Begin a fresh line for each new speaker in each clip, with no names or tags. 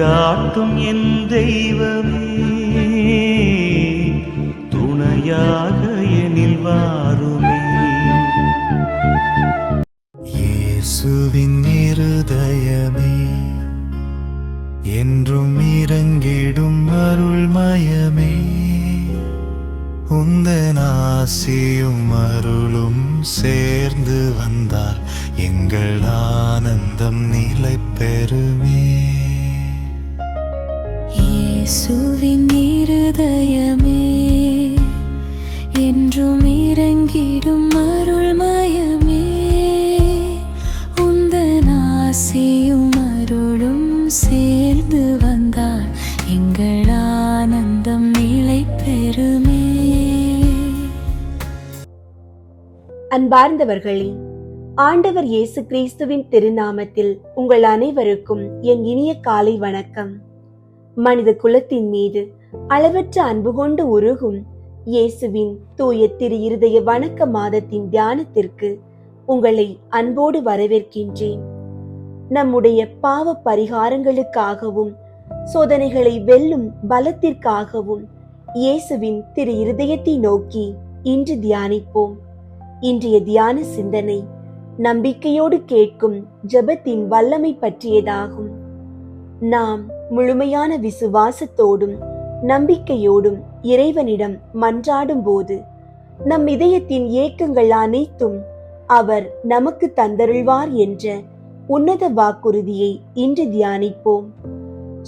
வழிகாட்டும் என் தெய்வமே, துணையாக எனில் வாருமே.
இயேசுவின் இருதயமே, என்றும் இறங்கிடும் அருள்மயமே, உந்தன் ஆசியும் அருளும் சேர்ந்து வந்தால் எங்கள் ஆனந்தம் நிலை பெறுமே.
இயேசுவின் இருதயமே, என்றும் இறங்கிடும் அருள்மயமே, உந்தன் ஆசியும் அருளும் சேர்ந்து வந்தால் எங்கள் ஆனந்தம் நிலை பெறுமே.
அன்பார்ந்தவர்களே, ஆண்டவர் இயேசு கிறிஸ்துவின் திருநாமத்தில் உங்கள் அனைவருக்கும் என் இனிய காலை வணக்கம். மனித குலத்தின் மீது அளவற்ற அன்பு கொண்டு உருகும் இயேசுவின் தூய திரு இருதய வணக்க மாதத்தின் தியானத்திற்கு உங்களை அன்போடு வரவேற்கின்றேன். நம்முடைய பாவ பரிகாரங்களுக்காகவும் சோதனைகளை வெல்லும் பலத்திற்காகவும் இயேசுவின் திரு இருதயத்தை நோக்கி இன்று தியானிப்போம். இன்றைய தியான சிந்தனை நம்பிக்கையோடு கேட்கும் ஜெபத்தின் வல்லமை பற்றியதாகும். நாம் முழுமையான விசுவாசத்தோடும் நம்பிக்கையோடும் இறைவனிடம் மன்றாடும் போது நம் இதயத்தின் ஏக்கங்கள் அனைத்தும் அவர் நமக்கு தந்தருள்வார் என்ற உன்னத வாக்குறுதியை இன்று தியானிப்போம்.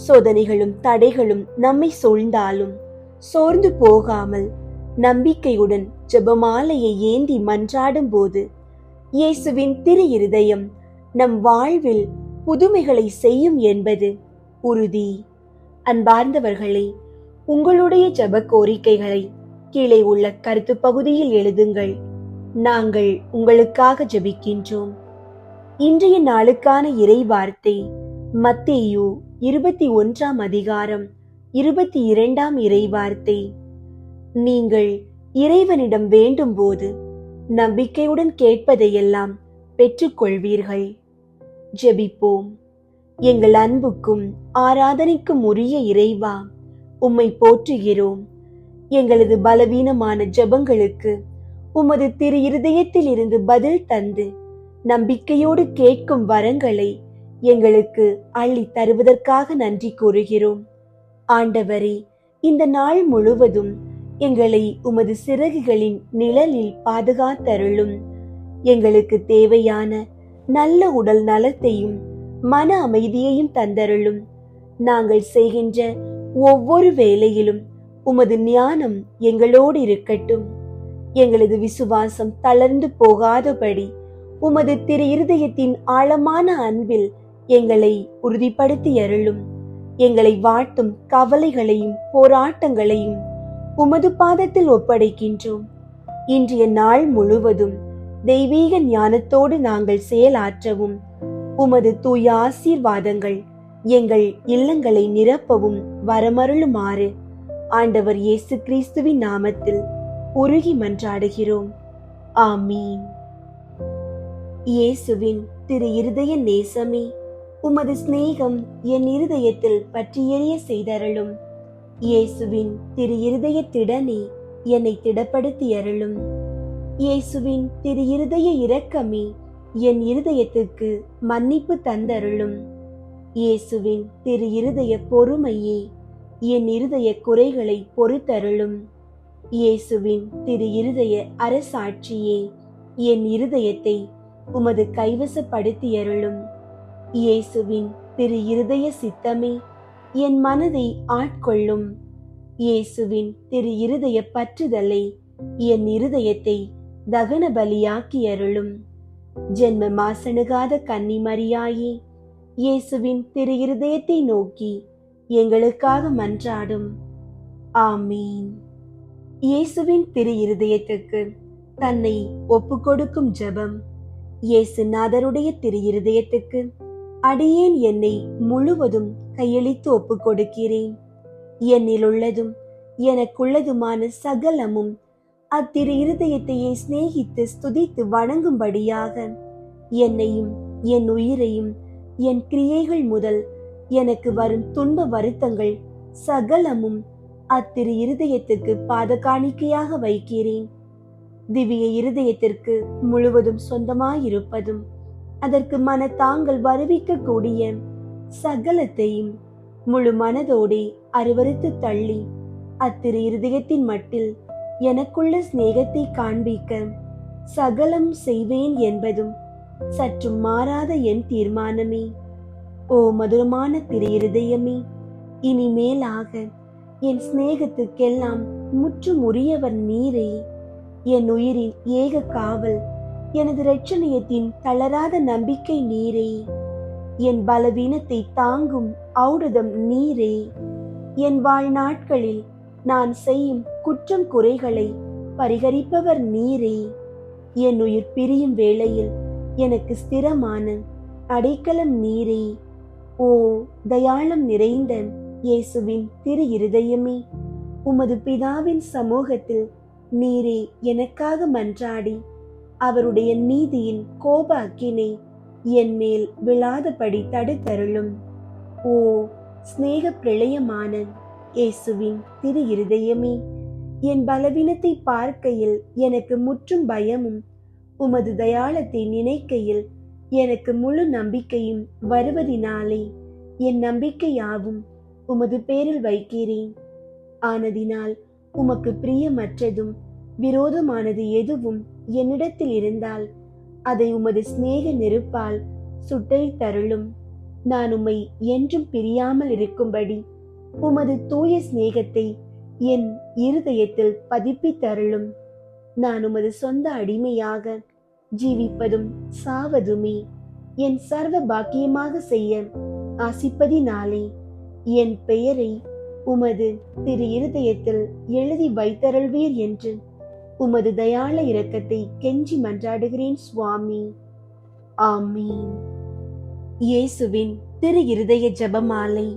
சோதனைகளும் தடைகளும் நம்மை சூழ்ந்தாலும் சோர்ந்து போகாமல் நம்பிக்கையுடன் ஜெபமாலையை ஏந்தி மன்றாடும் போது இயேசுவின் திரு இருதயம் நம் வாழ்வில் புதுமைகளை செய்யும் என்பது உறுதி. அன்பார்ந்தவர்களே, உங்களுடைய ஜெப கோரிக்கைகளை கீழே உள்ள கருத்து பகுதியில் எழுதுங்கள். நாங்கள் உங்களுக்காக ஜெபிக்கின்றோம். இன்றைய நாளுக்கான இறை வார்த்தை மத்தேயு 21 அதிகாரம் 22 இறை வார்த்தை. நீங்கள் இறைவனிடம் வேண்டும் போது நம்பிக்கையுடன் கேட்பதையெல்லாம் பெற்றுக்கொள்வீர்கள். ஜெபிப்போம். எங்கள் அன்புக்கும் ஆராதனைக்கும் உரிய இறைவா, உம்மை போற்றுகிறோம். எங்களது பலவீனமான ஜெபங்களுக்கு உமது திரு இருதயத்தில் இருந்து பதில் தந்து நம்பிக்கையோடு கேட்கும் வரங்களை எங்களுக்கு அள்ளி தருவதற்காக நன்றி கூறுகிறோம். ஆண்டவரே, இந்த நாள் முழுவதும் எங்களை உமது சிறகுகளின் நிழலில் பாதுகாத்தருளும். எங்களுக்கு தேவையான நல்ல உடல் நலத்தையும் மன அமைதியையும் தந்தருளும். நாங்கள் செய்கின்ற ஒவ்வொரு வேளையிலும் உமது ஞானம் எங்களோடு இருக்கட்டும். எங்களது விசுவாசம் தளர்ந்து போகாதபடி உமது திரு இருதயத்தின் ஆழமான அன்பில் எங்களை உறுதிப்படுத்தி அருளும். எங்களை வாட்டும் கவலைகளையும் போராட்டங்களையும் உமது பாதத்தில் ஒப்படைக்கின்றோம். இன்றைய நாள் முழுவதும் தெய்வீக ஞானத்தோடு நாங்கள் செயலாற்றவும் உமது தூய ஆசீர்வாதங்கள் எங்கள் இல்லங்களை நிரப்பவும் வரமருளுமாறு ஆண்டவர் இயேசு கிறிஸ்துவின் நாமத்தில் உருகி மன்றாடுகிறோம். ஆமீன். இயேசுவின் திரு இருதய நேசமே, உமது சிநேகம் என் இருதயத்தில் பற்றி எரிய செய்தருளும். இயேசுவின் திரு இருதய திடனே, என்னை திடப்படுத்தி அருளும். இயேசுவின் திரு இருதய இரக்கமே, என் இருதயத்துக்கு மன்னிப்பு தந்தருளும். இயேசுவின் திரு இருதய பொறுமையே, என் இருதய குறைகளை பொறுத்தருளும். இயேசுவின் திரு இருதய அரசாட்சியே, என் இருதயத்தை உமது கைவசப்படுத்தி அருளும். இயேசுவின் திரு இருதய சித்தமே, என் மனதை ஆட்கொள்ளும். இயேசுவின் திரு இருதய பற்றுதலை, என் இருதயத்தை தகன பலியாக்கி அருளும். ஜென்ம மாசணுகாத கன்னி மரியாயே, இயேசுவின் திரு இருதயத்தை நோக்கி எங்களுக்காக மன்றாடும். ஆமீன். இயேசுவின் திரு இருதயத்துக்கு தன்னை ஒப்பு கொடுக்கும் ஜெபம். இயேசுநாதருடைய திரு இருதயத்துக்கு அடியேன் என்னை முழுவதும் கையளித்து ஒப்பு கொடுக்கிறேன். என்னில் உள்ளதும் எனக்குள்ளதுமான சகலமும் அத்திரு இருதயத்தையே சிநேகித்து ஸ்துதித்து வணங்கும்படியாக என்னையும் என் உயிரையும் என் கிரியைகள் முதல் எனக்கு வரும் துன்ப வருத்தங்கள் சகலமும் அத்திரு இருதயத்துக்கு பாத காணிக்கையாக வைக்கிறேன். திவ்ய இருதயத்திற்கு முழுவதும் சொந்தமாயிருப்பதும் அதற்கு மனத்தாங்கள் வருவிக்க கூடிய சகலத்தையும் முழு மனதோடே அருவருத்து தள்ளி அத்திரு இருதயத்தின் மட்டில் எனக்குள்ள சிநேகத்தை காண்பிக்க சகலம் செய்வேன் என்பதும் சற்றும் மாறாத என் தீர்மானமே. ஓ மதுரமான திரு இருதயமே, இனிமேலாக என் சிநேகத்துக்கெல்லாம் முற்றும் உரியவர் நீரே. என் உயிரின் ஏக காவல், எனது இரட்சணியத்தின் தளராத நம்பிக்கை நீரே. என் பலவீனத்தை தாங்கும் ஔடதம் நீரே. என் வாழ்நாட்களில் நான் செய்யும் குற்றம் குறைகளை பரிகரிப்பவர் நீரே. என் உயிர் பிரியும் வேளையில் எனக்கு ஸ்திரமான அடைக்கலம் நீரே. ஓ தயாளம் நிறைந்த இயேசுவின் திரு இருதயமே, உமது பிதாவின் சமூகத்தில் நீரே எனக்காக மன்றாடி அவருடைய நீதியின் கோப அக்கினை என் மேல் விழாதபடி தடுத்தருளும். ஓ சிநேக பிரளயமான இயேசுவின் திரு இருதயமே, என் பலவீனத்தை பார்க்கையில் எனக்கு முற்றும் பயமும் உமது தயாளத்தை நினைக்கையில் எனக்கு முழு நம்பிக்கையும் வருவதினாலே என் நம்பிக்கையாவும் உமது பேரில் வைக்கிறேன். ஆனதினால் உமக்கு பிரியமற்றதும் விரோதமானது எதுவும் என்னிடத்தில் இருந்தால் அதை உமது சிநேக நெருப்பால் சுட்டை தருளும். நான் உம்மை என்றும் பிரியாமல் இருக்கும்படி உமது தூய சிநேகத்தை என் இருதயத்தில் பதிப்பித்தருளும். நான் உமது சொந்த அடிமையாக ஜீவிப்பதும் சாவதுமே என் சர்வ பாக்கியமாக செய்ய ஆசிப்பதினாலே என் பெயரை உமது திரு இருதயத்தில் எழுதி வைத்தருள்வீர் என்று உமது தயாள இரக்கத்தை கெஞ்சி மன்றாடுகிறேன் சுவாமி. ஆமீன். இயேசுவின் திரு இருதய ஜெபமாலை.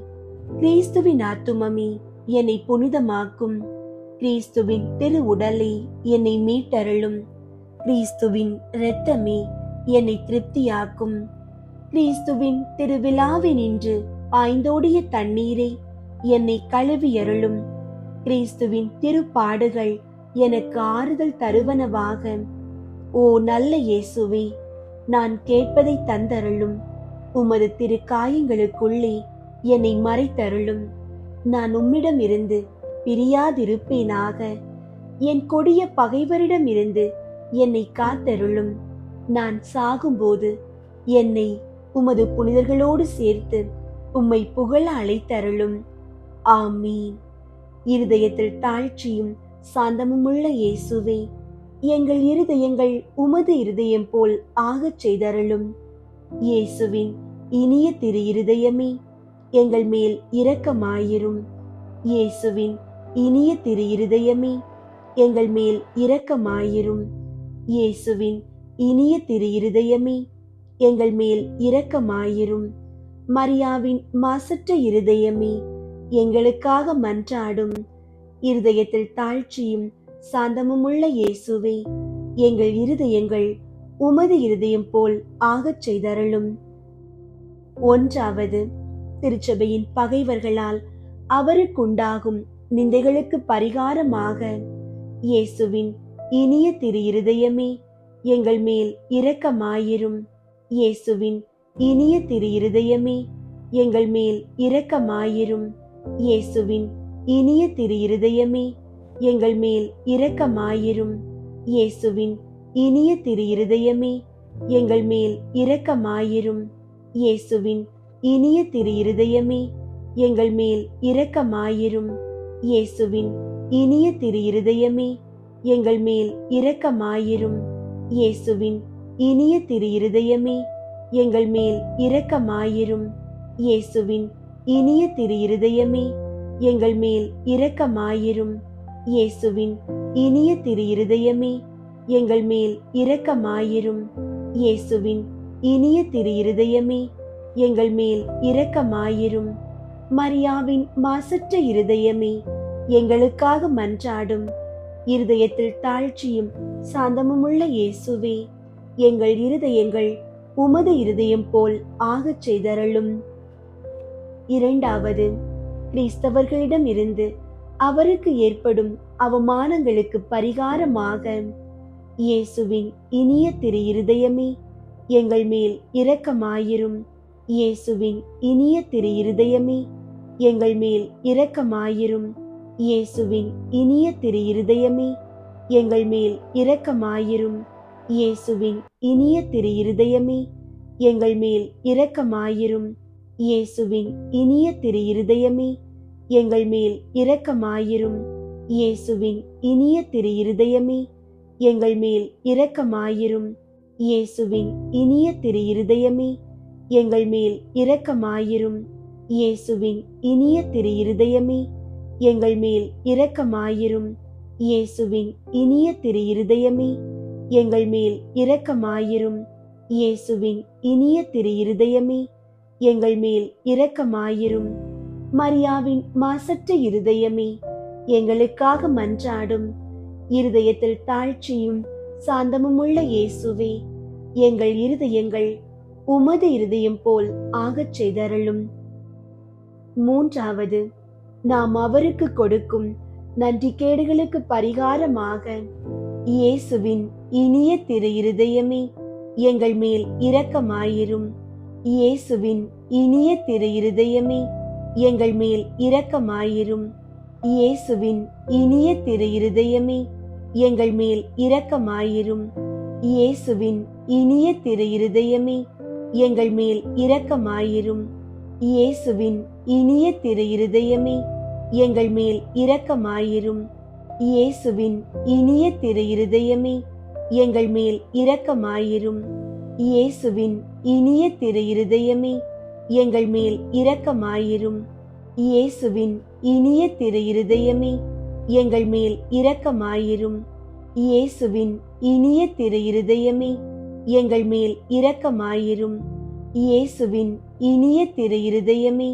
கிறிஸ்துவின் ஆத்துமமே என்னை புனிதமாக்கும். கிறிஸ்துவின் திரு உடலே என்னை மீட்டருளும். கிறிஸ்துவின் இரத்தமே என்னை திருப்தியாக்கும். கிறிஸ்துவின் திருவிழாவினின்று பாய்ந்தோடிய தண்ணீரை என்னை கழுவியருளும். கிறிஸ்துவின் திருப்பாடுகள் எனக்கு ஆறுதல் தருவனவாக. ஓ நல்ல இயேசுவே, நான் கேட்பதை தந்தருளும். உமது திரு காயங்களுக்குள்ளே என்னை மறைத்தருளும். நான் உம்மிடம் இருந்து பிரியாதிருப்பேனாக. என் கொடிய பகைவரிடமிருந்து என்னை காத்தருளும். நான் சாகும்போது என்னை உமது புனிதர்களோடு சேர்த்து உம்மை புகழ அழைத்தருளும். ஆமீன். இருதயத்தில் தாழ்ச்சியும் சாந்தமுமுள்ள இயேசுவே, எங்கள் இருதயங்கள் உமது இருதயம் போல் ஆகச் செய்தருளும். இயேசுவின் இனிய திரு இருதயமே, எங்கள் மேல் இரக்கமாயிரும். இயேசுவின் இனிய திரு இருதயமே, எங்கள் மேல் இரக்கமாயிரும். இயேசுவின் இனிய திரு இருதயமே, எங்கள் மேல் இரக்கமாயிரும். மரியாவின் மாசற்ற இருதயமே, எங்களுக்காக மன்றாடும். இருதயத்தில் தாழ்ச்சியும் சாந்தமுமுள்ள இயேசுவே, எங்கள் இருதயங்கள் உமது இருதயம் போல் ஆகச் செய்தருளும். 1. திருச்சபையின் பகைவர்களால் அவருக்குண்டாகும் நிந்தைகளுக்கு பரிகாரமாக இயேசுவின் இனிய திரு இருதயமே, எங்கள் மேல் இரக்கமாயிரும். இயேசுவின் இனிய திரு இருதயமே, எங்கள் மேல் இரக்கமாயிரும். இயேசுவின் இனிய திரு இருதயமே, எங்கள் மேல் இரக்கமாயிரும். இயேசுவின் இனிய திரு இருதயமே, எங்கள் மேல் இரக்கமாயிரும். இயேசுவின் இனிய திரு இருதயமே, எங்கள் மேல் இரக்கமாயிரும். இயேசுவின் இனிய திரு இருதயமே, எங்கள் மேல் இரக்கமாயிரும். இயேசுவின் இனிய திரு இருதயமே, எங்கள் மேல் இரக்கமாயிரும். இயேசுவின் இனிய திரு இருதயமே, எங்கள் மேல் இரக்கமாயிரும். இயேசுவின் இனிய திரு இருதயமே, எங்கள் மேல் இரக்கமாயிரும். இயேசுவின் இனிய திரு இருதயமே, எங்கள் மேல் இரக்கமாயிரும். மரியாவின் மாசற்ற இருதயமே, எங்களுக்காக மன்றாடும். இருதயத்தில் தாழ்ச்சியும் சாந்தமுமுள்ள இயேசுவே, எங்கள் இருதயங்கள் உமது இருதயம் போல் ஆகச் செய்தருளும். இரண்டாவது, கிறிஸ்தவர்களிடம் இருந்து அவருக்கு ஏற்படும் அவமானங்களுக்கு பரிகாரமாக இயேசுவின் இனிய திரு இருதயமே எங்கள் மேல் இரக்கமாயிரும். இயேசுவின் இனிய திரு இருதயமே எங்கள் மேல் இரக்கமாயிரும். இயேசுவின் இனிய திரு இருதயமே எங்கள் மேல் இரக்கமாயிரும். இயேசுவின் இனிய திரு இருதயமே எங்கள் மேல் இரக்கமாயிரும். இயேசுவின் இனிய திரு இருதயமே எங்கள் மேல் இரக்கமாயிரும். இயேசுவின் இனிய திரு இருதயமே எங்கள் மேல் இரக்கமாயிரும். இயேசுவின் இனிய திரு இருதயமே எங்கள் மேல் இரக்கமாயிரும். இயேசுவின் இனிய திரு இருதயமே எங்கள் மேல் இரக்கமாயிரும். இயேசுவின் இனிய திரு இருதயமே எங்கள் மேல் இரக்கமாயிரும். இயேசுவின் இனிய திரு இருதயமே எங்கள் மேல் இரக்கமாயிரும். மரியாவின் மாசற்ற இருதயமே எங்களுக்காக மன்றாடும். இருதயத்தில் தாழ்ச்சியும் சாந்தமும் உள்ள இயேசுவே, எங்கள் இருதயங்கள் உமது இருதயம் போல் ஆகச் செய்தருளும். மூன்றாவது, நாம் அவருக்கு கொடுக்கும் நன்றிக்கேடுகளுக்கு பரிகாரமாக இயேசுவின் இனிய திரு இருதயமே எங்கள் மேல் இரக்கமாயிரும். இயேசுவின் இனிய திரு இருதயமே எங்கள் மேல் இரக்கமாயிரும். இயேசுவின் இனிய திரு இருதயமே எங்கள் மேல் இரக்கமாயிரும். இயேசுவின் இனிய திரு இருதயமே எங்கள் மேல் இரக்கமாயிரும். இயேசுவின் இனிய திரு இருதயமே எங்கள் மேல் இரக்கமாயிரும். இயேசுவின் இனிய திரு இருதயமே எங்கள் மேல் இரக்கமாயிரும். இயேசுவின் இனிய திரு இருதயமே எங்கள் மேல் இரக்கமாயிரும். இயேசுவின் இனிய திரு இருதயமே எங்கள் மேல் இரக்கமாயிரும். இயேசுவின் இனிய திரு இருதயமே எங்கள் மேல் இரக்கமாயிரும். இயேசுவின் இனிய திரு இருதயமே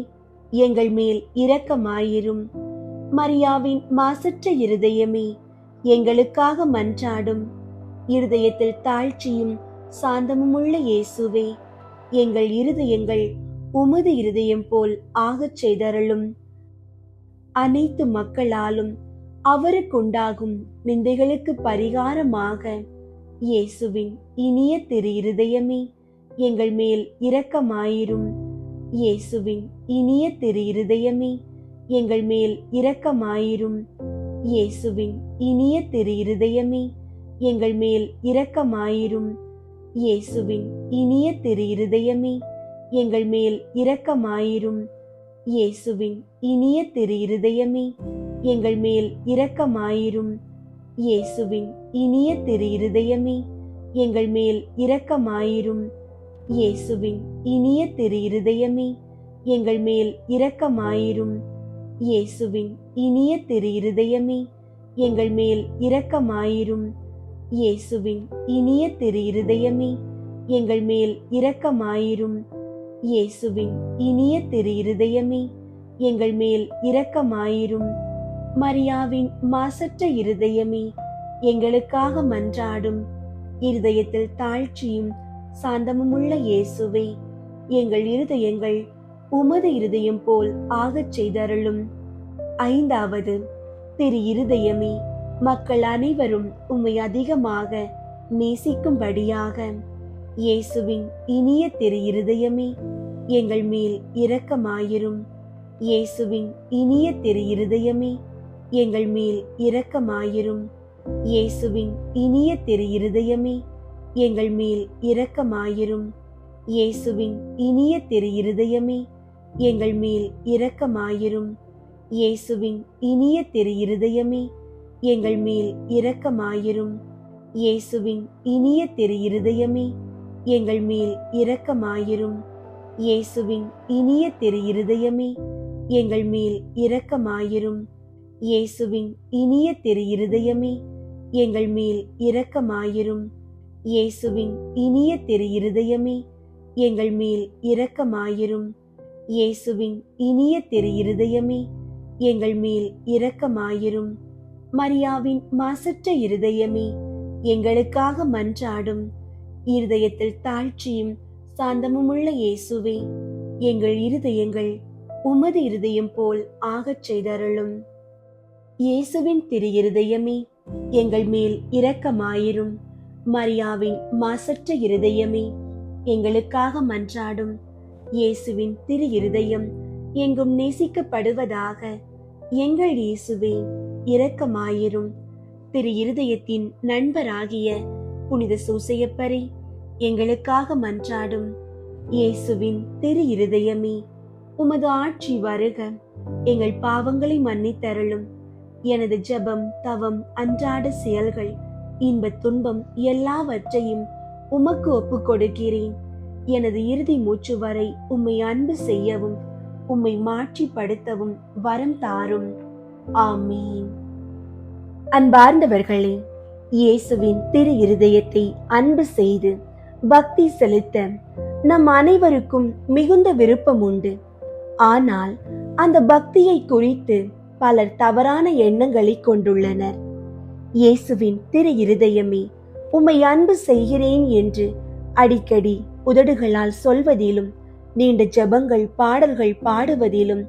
எங்கள் மேல் இரக்கமாயிரும். மரியாவின் மாசற்ற இருதயமே எங்களுக்காக மன்றாடும். இருதயத்தில் தாழ்ச்சியும் சாந்தமும் உள்ள இயேசுவே, எங்கள் இருதயங்கள் உமது இருதயம் போல் ஆகச் செய்தருளும். அனைத்து மக்களாலும் அவருக்குண்டாகும் நிந்தைகளுக்கு பரிகாரமாக இயேசுவின் இனிய திரு இருதயமே எங்கள் மேல் இரக்கமாயிரும். இயேசுவின் இனிய திரு இருதயமே எங்கள் மேல் இரக்கமாயிரும். இயேசுவின் இனிய திரு இருதயமே எங்கள் மேல் இரக்கமாயிரும். இயேசுவின் இனிய திரு இருதயமே எங்கள் மேல் இரக்கமாயிரும். இயேசுவின் இனிய திரு இருதயமே எங்கள் மேல் இரக்கமாயிரும். இயேசுவின் இனிய திரு இருதயமே எங்கள் மேல் இரக்கமாயிரும். இயேசுவின் இனிய திரு இருதயமே எங்கள் மேல் இரக்கமாயிரும். இயேசுவின் இனிய திரு இருதயமே எங்கள் மேல் இரக்கமாயிரும். இயேசுவின் இனிய திரு இருதயமே எங்கள் மேல் இரக்கமாயிரும். இயேசுவின் இனிய திரு இருதயமே எங்கள் மேல் இரக்கமாயிரும். மரியாவின் மாசற்ற இருதயமே எங்களுக்காக மன்றாடும். இருதயத்தில் தாழ்ச்சியும் சாந்தமும் உள்ள இயேசுவே, எங்கள் இருதயங்கள் உமது இருதயம் போல் ஆகச் செய்தருளும். ஐந்தாவது, திரு இருதயமே மக்கள் அனைவரும் உம்மை அதிகமாக நேசிக்கும்படியாக இயேசுவின் இனிய திரு இருதயமே எங்கள் மேல் இரக்கமாயிரும். இயேசுவின் இனிய திரு இருதயமே எங்கள் மேல் இரக்கமாயிரும். இயேசுவின் இனிய திரு இருதயமே எங்கள் மேல் இரக்கமாயிரும். இயேசுவின் இனிய திரு இருதயமே எங்கள் மேல் இரக்கமாயிரும். இயேசுவின் இனிய திரு இருதயமே எங்கள் மேல் இரக்கமாயிரும். இயேசுவின் இனிய திரு இருதயமே எங்கள் மேல் இரக்கமாயிரும். இயேசுவின் இனிய திரு இருதயமே எங்கள் மேல் இரக்கமாயிரும். இயேசுவின் இனிய திரு இருதயமே எங்கள் மேல் இரக்கமாயிரும். இயேசுவின் இனிய திரு இருதயமே எங்கள் மேல் இரக்கமாயிரும். இயேசுவின் இனிய திரு இருதயமே எங்கள் மேல் இரக்கமாயிரும். மரியாவின் மாசற்ற இருதயமே எங்களுக்காக மன்றாடும். இருதயத்தில் தாழ்ச்சியும் சாந்தமும் உள்ள இயேசுவே, எங்கள் இருதயங்கள் உமது இருதயம் போல் ஆகச் செய்தருளும். இயேசுவின் திரு இருதயமே, எங்கள் மேல் இரக்கமாயிரும். மரியாவின் மாசற்ற இருதயமே, எங்களுக்காக மன்றாடும். இயேசுவின் திரு இருதயம் எங்கும் நேசிக்கப்படுவதாக. எங்கள் இயேசுவே, இரக்கமாயிரும். திரு இருதயத்தின் நண்பராகிய புனித சூசையப்பரே, எங்களுக்காக மன்றாடும். இயேசுவின் திரு இருதயமே, உமது ஆட்சி வருக. எங்கள் பாவங்களை மன்னித்தருளும். எனது ஜெபம், தவம், அன்றாட செயல்கள், இன்பத் துன்பம் எல்லாவற்றையும் உமக்கு ஒப்புக் கொடுக்கிறேன். எனது இறுதி மூச்சு வரை உம்மை அன்பு செய்யவும் உம்மை மாட்சிப்படுத்தவும் வரம் தாரும். ஆமீன். அன்பார்ந்தவர்களே, இயேசுவின் திரு இருதயத்தை அன்பு செய்து பக்தி செலுத்த நம் அனைவருக்கும் மிகுந்த விருப்பம் உண்டு. ஆனால் அந்த பக்தியை குறித்து பலர் தவறான எண்ணங்களை கொண்டுள்ளனர். இயேசுவின் திரு இருதயமே, உம்மை அன்பு செய்கிறேன் என்று அடிக்கடி உதடுகளால் சொல்வதிலும், நீண்ட ஜெபங்கள், பாடல்கள் பாடுவதிலும்,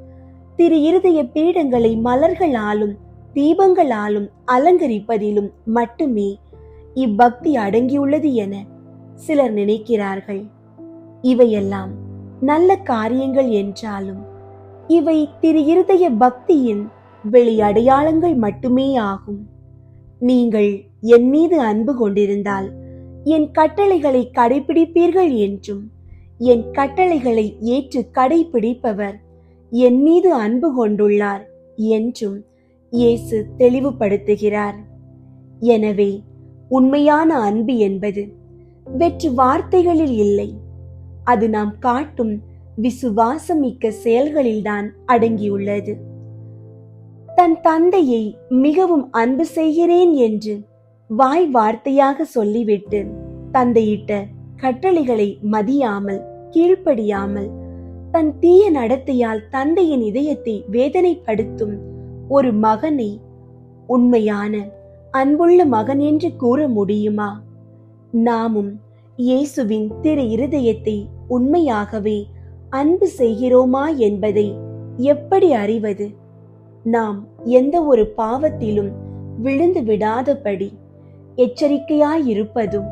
திரு இருதய பீடங்களை மலர்களாலும் தீபங்களாலும் அலங்கரிப்பதிலும் மட்டுமே இப்பக்தி அடங்கியுள்ளது என சிலர் நினைக்கிறார்கள். இவையெல்லாம் நல்ல காரியங்கள் என்றாலும் இவை திரு இருதய பக்தியின் வெளி அடையாளங்கள் மட்டுமே ஆகும். நீங்கள் என் மீது அன்பு கொண்டிருந்தால் என் கட்டளைகளை கடைபிடிப்பீர்கள் என்றும், என் கட்டளைகளை ஏற்று கடைபிடிப்பவர் என் மீது அன்பு கொண்டுள்ளார் என்றும் இயேசு தெளிவுபடுத்துகிறார். எனவே உண்மையான அன்பு என்பது வெற்று வார்த்தைகளில் இல்லை, அது நாம் காட்டும் விசுவாசமிக்க செயல்களில்தான் அடங்கியுள்ளது. தன் தந்தையை மிகவும் அன்பு செய்கிறேன் என்று வாய் வார்த்தையாக சொல்லிவிட்டு தந்தையிட்ட கட்டளைகளை மதியாமல், கீழ்ப்படியாமல், தன் தீய நடத்தையால் தந்தையின் இதயத்தை வேதனைப்படுத்தும் ஒரு மகனை உண்மையான அன்புள்ள மகன் என்று கூற முடியுமா? நாமும் இயேசுவின் திரு இருதயத்தை உண்மையாகவே அன்பு செய்கிறோமா என்பதை எப்படி அறிவது? நாம் எந்த ஒரு பாவத்திலும் விழுந்து விடாதபடி எச்சரிக்கையாயிருப்பதும்,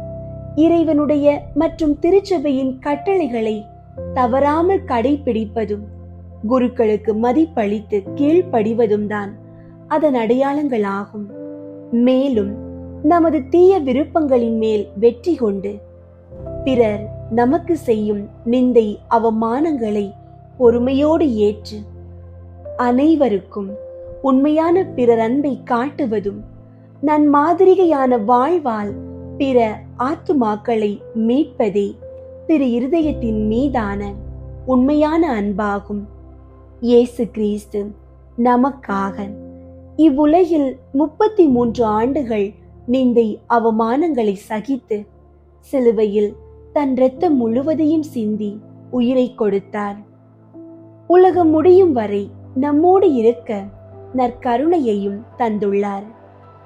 இறைவனுடைய மற்றும் திருச்சபையின் கட்டளைகளை தவறாமல் கடைபிடிப்பதும், குருக்களுக்கு மதிப்பளித்து கீழ்ப்படிவதும் தான் அதன் அடையாளங்களாகும். மேலும் நமது தீய விருப்பங்களின் மேல் வெற்றி கொண்டு பிறர் நமக்கு செய்யும் நிந்தை, அவமானங்களை பொறுமையோடு ஏற்று அனைவருக்கும் உண்மையான பிறர் அன்பை காட்டுவதும், நன்மாதிரிகையான வாழ்வால் பிற ஆத்துமாக்களை மீட்பதே திரு இருதயத்தின் மீதான உண்மையான அன்பாகும். இயேசு கிறிஸ்து நமக்காக இவ்வுலகில் 33 ஆண்டுகள் நிந்தை, அவமானங்களை சகித்து சிலுவையில் தன் இரத்தம் முழுவதையும் சிந்தி உயிரை கொடுத்தார். உலகம் முடியும் வரை நம்மோடு இருக்க நற்கருணையையும் தந்துள்ளார்.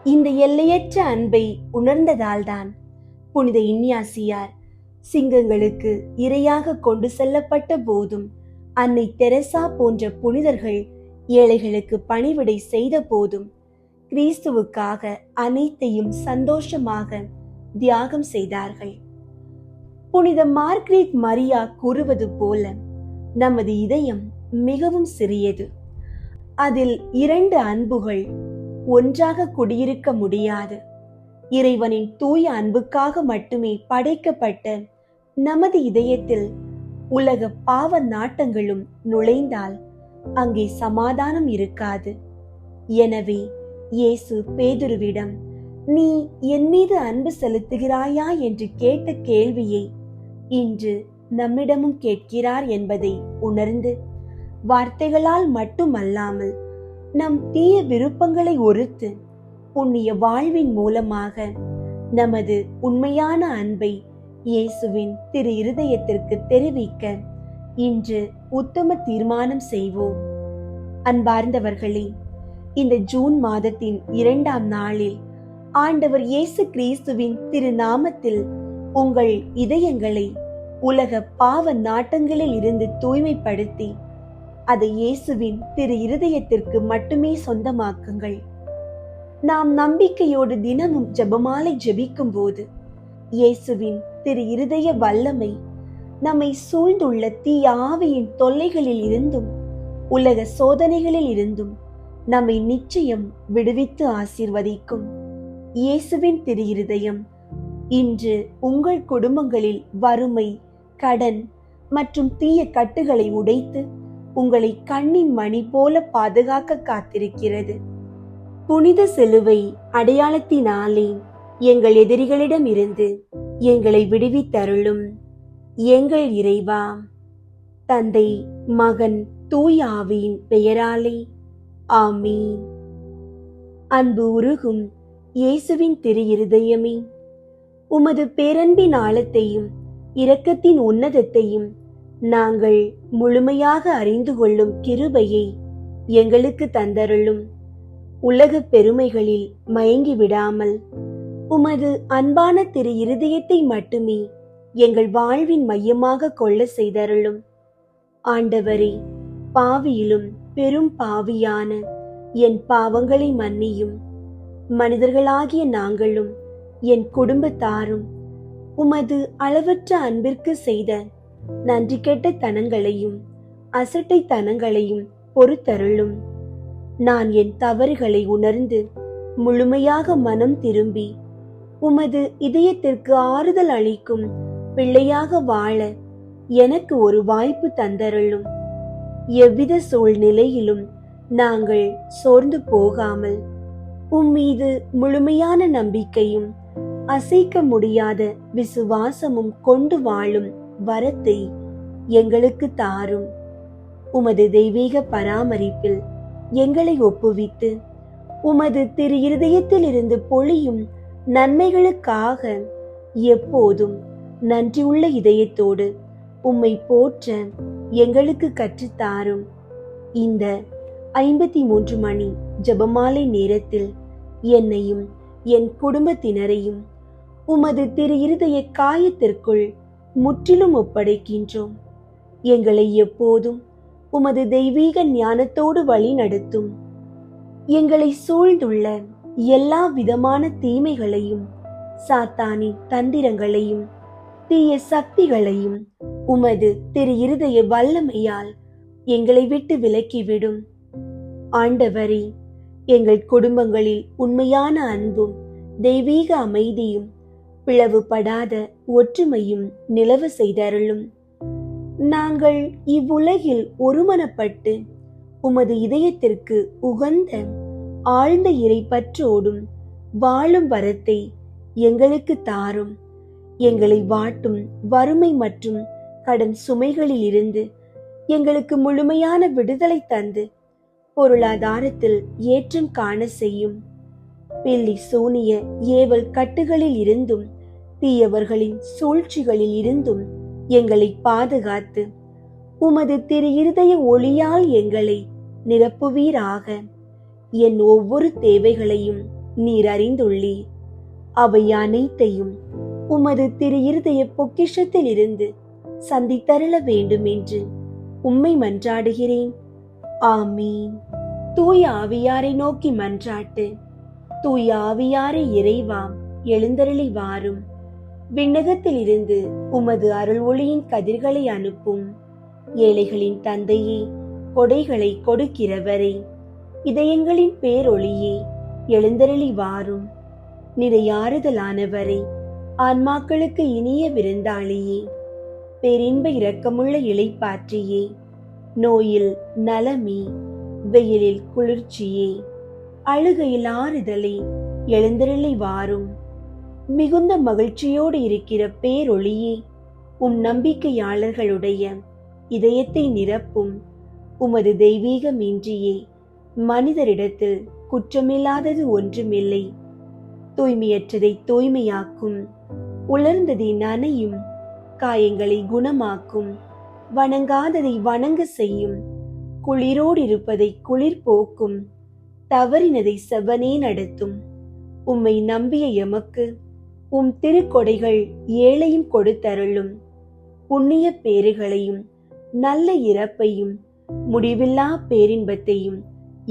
இந்த எல்லையற்ற அன்பை உணர்ந்ததால்தான் புனித இஞ்ஞாசியார் சிங்கங்களுக்கு இரையாக கொண்டு செல்லப்பட்ட போதும், அன்னை தெரசா போன்ற புனிதர்கள் ஏழைகளுக்கு பணிவிடை செய்த போதும் கிறிஸ்துவுக்காக அனைத்தையும் சந்தோஷமாக தியாகம் செய்தார்கள். புனித மார்க்ரெட் மரியா கூறுவது போல, நமது இதயம் மிகவும் சிறியது. அதில் 2 அன்புகள் ஒன்றாக குடியிருக்க முடியாது. இறைவனின் தூய அன்புக்காக மட்டுமே படைக்கப்பட்ட நமது இதயத்தில் உலக பாவ நாட்டங்களும் நுழைந்தால் அங்கே சமாதானம் இருக்காது. எனவே இயேசு பேதுருவிடம், நீ என் மீது அன்பு செலுத்துகிறாயா என்று கேட்ட கேள்வியை இன்று நம்மிடமும் கேட்கிறார் என்பதை உணர்ந்து, வார்த்தைகளால் மட்டுமல்லாமல் நம் தீய விருப்பங்களை ஒருத்து புண்ணிய வாழ்வின் மூலமாக நமது உண்மையான அன்பை இயேசுவின் திரு இருதயத்திற்கு தெரிவிக்க இன்று உத்தம தீர்மானம் செய்வோம். அன்பார்ந்தவர்களே, இந்த ஜூன் மாதத்தின் 2ஆம் நாளில் ஆண்டவர் இயேசு கிறிஸ்துவின் திருநாமத்தில் உங்கள் இதயங்களை உலக பாவ நாட்டங்களில் இருந்து தூய்மைப்படுத்தி அதை இயேசுவின் திரு இருதயத்திற்கு மட்டுமே சொந்தமாக்குங்கள். நாம் நம்பிக்கையோடு தினமும் ஜெபமாலை ஜெபிக்கும் போது இயேசுவின் திரு இருதய வல்லமை நம்மை சூழ்ந்துள்ள தீய ஆவியின் தொல்லைகளில் இருந்தும் உலக சோதனைகளில் இருந்தும் நம்மை நிச்சயம் விடுவித்து ஆசீர்வதிக்கும். இயேசுவின் திரு இருதயம் இன்று உங்கள் குடும்பங்களில் வறுமை, கடன் மற்றும் தீய கட்டுகளை உடைத்து உங்களை கண்ணின் மணி போல பாதுகாக்க காத்திருக்கிறது. புனித சிலுவை அடையாளத்தினாலே எங்கள் எதிரிகளிடம் இருந்து எங்களை விடுவித்தருளும். எங்கள் இறைவா, தந்தை, மகன், தூய ஆவியின் பெயராலே ஆமீன். அன்பு உருகும் இயேசுவின் திரு இருதயமே, உமது பேரன்பின் ஆழத்தையும் இரக்கத்தின் உன்னதத்தையும் நாங்கள் முழுமையாக அறிந்து கொள்ளும் கிருபையை எங்களுக்கு தந்தருளும். உலக பெருமைகளில் மயங்கி விடாமல் உமது அன்பான திரு இருதயத்தை மட்டுமே எங்கள் வாழ்வின் மையமாக கொள்ள செய்தருளும். ஆண்டவரே, பாவியிலும் பெரும் பாவியான என் பாவங்களை மன்னியும். மனிதர்களாகிய நாங்களும் என் குடும்பத்தாரும் உமது அளவற்ற அன்பிற்கு செய்த நன்றி கெட்ட தனங்களையும் அசட்டை தனங்களையும் பொறுத்தருளும். நான் என் தவறுகளை உணர்ந்து முழுமையாக மனம் திரும்பி உமது இதயத்திற்கு ஆறுதல் அளிக்கும் பிள்ளையாக வாழ எனக்கு ஒரு வாய்ப்பு தந்தருளும். எவ்வித சூழ்நிலையிலும் நாங்கள் சோர்ந்து போகாமல் உம்மீது முழுமையான நம்பிக்கையும் அசைக்க முடியாத விசுவாசமும் கொண்டு வாழும் வரத்தை எங்களுக்கு தாரும். உமது தெய்வீக பராமரிப்பில் எங்களை ஒப்புவித்து உமது திரு இருதயத்தில் இருந்து பொழியும் நன்மைகளுக்காக எப்போதும் நன்றியுள்ள இதயத்தோடு உம்மை போற்ற எங்களுக்கு கற்றுத்தாரும். இந்த 53 மணி ஜெபமாலை நேரத்தில் என்னையும் என் குடும்பத்தினரையும் உமது திரு இருதய காயத்திற்குள் முற்றிலும் ஒப்படைக்கின்றோம். எங்களை எப்போதும் உமது தெய்வீக ஞானத்தோடு வழி நடத்தும். எங்களை சூழ்ந்துள்ள எல்லா விதமான தீமைகளையும் சாத்தானின் தந்திரங்களையும் தீய சக்திகளையும் உமது திரு இருதய வல்லமையால் எங்களை விட்டு விலக்கிவிடும். ஆண்டவரே, எங்கள் குடும்பங்களில் உண்மையான அன்பும் தெய்வீக அமைதியும் பிளவுபடாத ஒற்றுமையும் நிலவ செய்தருளும். நாங்கள் இவ்வுலகில் ஒருமனப்பட்டு உமது இதயத்திற்கு உகந்த ஆழ்ந்த இறைப்பற்றோடும் வாழும் வரத்தை எங்களுக்கு தாரும். எங்களை வாட்டும் வறுமை மற்றும் கடன் சுமைகளில் இருந்து எங்களுக்கு முழுமையான விடுதலை தந்து பொருளாதாரத்தில் ஏற்றம் காண செய்யும். பில்லி சூனிய ஏவல் கட்டுகளில் இருந்தும் தீயவர்களின் சூழ்ச்சிகளில் இருந்தும் எங்களை பாதுகாத்து உமது திரு இருதய ஒளியால் எங்களை நிரப்புவீராக. என் ஒவ்வொரு தேவைகளையும் நீர் அறிந்துள்ளீர். அவை அனைத்தையும் உமது திரு இருதய பொக்கிஷத்தில் இருந்து சந்தித்தருள வேண்டும் என்று உம்மை மன்றாடுகிறேன். ஆமீன். தூய ஆவியாரை நோக்கி மன்றாட்டு. தூய ஆவியாரை இறைவா, எழுந்தருளி வாரும். விண்ணகத்தில் இருந்து உமது அருள் ஒளியின் கதிர்களை அனுப்பும். ஏழைகளின் தந்தையே, கொடைகளை கொடுக்கிறவரே, இதயங்களின் பேரொளியே, எழுந்தருளி வாரும். நிறையாறுதலானவரே, ஆன்மாக்களுக்கு இனிய விருந்தாளியே, பேரின்ப இரக்கமுள்ள இளைப்பாற்றியே, நோயில் நலமே, வெயிலில் குளிர்ச்சியே, அழுகையில் ஆறுதலே, எழுந்தருளி வாரும். மிகுந்த மகிழ்ச்சியோடு இருக்கிற பேரொளியே, உம் நம்பிக்கையாளர்களுடைய இதயத்தை நிரப்பும். உமது தெய்வீகமின்றியே மனிதரிடத்தில் குற்றமில்லாதது ஒன்றுமில்லை. தூய்மையற்றதை தூய்மையாக்கும், உலர்ந்ததை நனையும், காயங்களை குணமாக்கும், வணங்காததை வணங்க செய்யும், குளிரோடு இருப்பதை குளிர் போக்கும், தவறினதை செவ்வனே நடத்தும். உம்மை நம்பிய எமக்கு உம் திருக்கொடைகள் ஏழையும் கொடுத்தருளும். புண்ணிய பேறுகளையும் நல்ல இறப்பையும் முடிவில்லா பேரின்பத்தையும்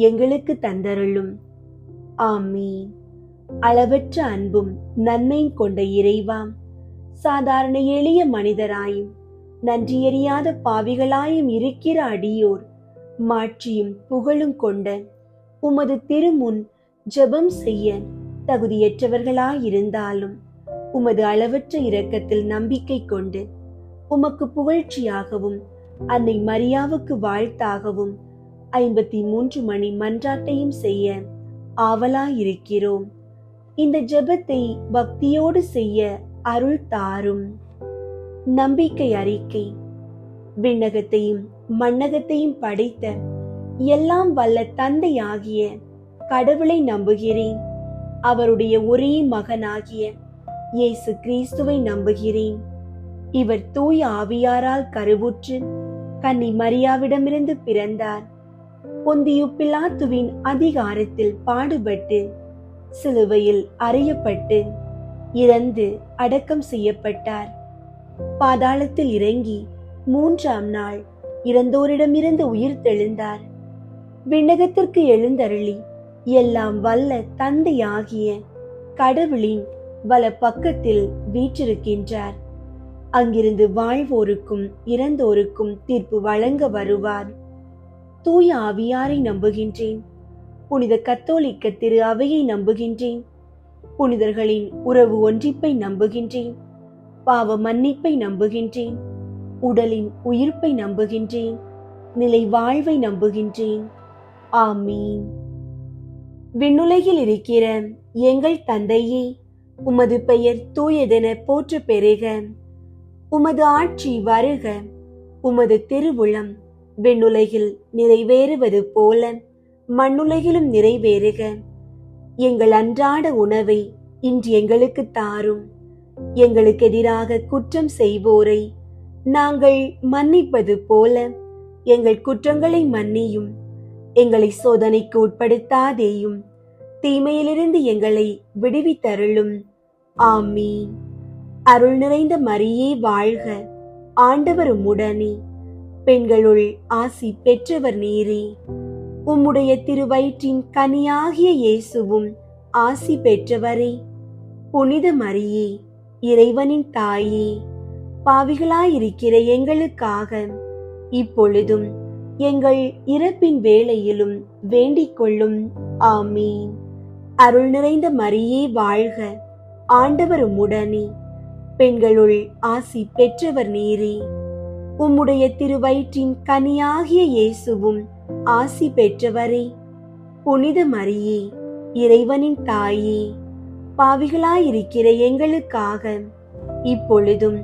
எங்களுக்கு தந்தருளும். ஆமீன். அளவற்ற அன்பும் நன்மையும் கொண்ட இறைவா, சாதாரண எளிய மனிதராயும் நன்றியறியாத பாவிகளாயும் இருக்கிற அடியோர் மாட்சியும் புகழும் கொண்ட உமது திருமுன் ஜெபம் செய்ய தகுதியற்றவர்களாயிருந்தாலும் உமது அளவற்ற இரக்கத்தில் நம்பிக்கை கொண்டு உமக்கு புகழ்ச்சியாகவும் அன்னை மரியாவுக்கு வாழ்த்தாகவும் 53 மணி மன்றாட்டையும் செய்ய ஆவலாயிருக்கிறோம். இந்த ஜெபத்தை பக்தியோடு செய்ய அருள் தாரும். நம்பிக்கை அறிக்கை. விண்ணகத்தையும் மண்ணகத்தையும் படைத்த எல்லாம் வல்ல தந்தையாகிய கடவுளை நம்புகிறேன். அவருடைய ஒரே மகனாகிய இயேசு கிறிஸ்துவை நம்புகிறேன். இவர் தூய ஆவியாரால் கருவுற்று கன்னி மரியாவிடமிருந்து பிறந்தார். பொந்தியு பிலாத்துவின் அதிகாரத்தில் பாடுபட்டு சிலுவையில் அறையப்பட்டு இறந்து அடக்கம் செய்யப்பட்டார். பாதாளத்தில் இறங்கி 3ஆம் நாள் இறந்தோரிடமிருந்து உயிர் தெழுந்தார். விண்ணகத்திற்கு எழுந்தருளி எல்லாம் வல்ல தந்தையாகிய கடவுளின் வல பக்கத்தில் வீற்றிருக்கின்றார். அங்கிருந்து வாழ்வோருக்கும் இறந்தோருக்கும் தீர்ப்பு வழங்க வருவார். தூய ஆவியாரை நம்புகின்றேன். புனித கத்தோலிக்க திரு அவையை நம்புகின்றேன். புனிதர்களின் உறவு ஒன்றிப்பை நம்புகின்றேன். பாவ மன்னிப்பை நம்புகின்றேன். உடலின் உயிர்ப்பை நம்புகின்றேன். நிலை வாழ்வை நம்புகின்றேன். ஆமீன். விண்ணுலகில் இருக்கிற எங்கள் தந்தையே, உமது பெயர் தூயதென போற்ற பெறுக. உமது ஆட்சி வருக. உமது திருவுளம் விண்ணுலகில் நிறைவேறுவது போல மண்ணுலகிலும் நிறைவேறுக. எங்கள் அன்றாட உணவை இன்று எங்களுக்கு தாரும். எங்களுக்கு எதிராக குற்றம் செய்வோரை நாங்கள் மன்னிப்பது போல எங்கள் குற்றங்களை மன்னியும். எங்களை சோதனைக்கு உட்படுத்தாதேயும், தீமையிலிருந்து எங்களை விடுவித்தருளும். ஆமீன். அருள் நிறைந்த மரியே வாழ்க. ஆண்டவர் உம்முடனே. பெண்களுள் ஆசி பெற்றவர் நீரே. உம்முடைய திருவயிற்றின் கனியாகிய இயேசுவும் ஆசி பெற்றவரே. புனித மரியே, இறைவனின் தாயே, பாவிகளாயிருக்கிற எங்களுக்காக இப்பொழுதும் எங்கள் இறப்பின் வேளையிலும் வேண்டிக் கொள்ளும். ஆமீன். அருள் நிறைந்த மரியே வாழ்க. ஆண்டவர் உம்முடனே. பெண்களுள் ஆசி பெற்றவர் நீரே. உம்முடைய திருவயிற்றின் கனியாகிய இயேசுவும் ஆசி பெற்றவரே. புனித மரியே, இறைவனின் தாயே, பாவிகளாயிருக்கிற எங்களுக்காக இப்பொழுதும்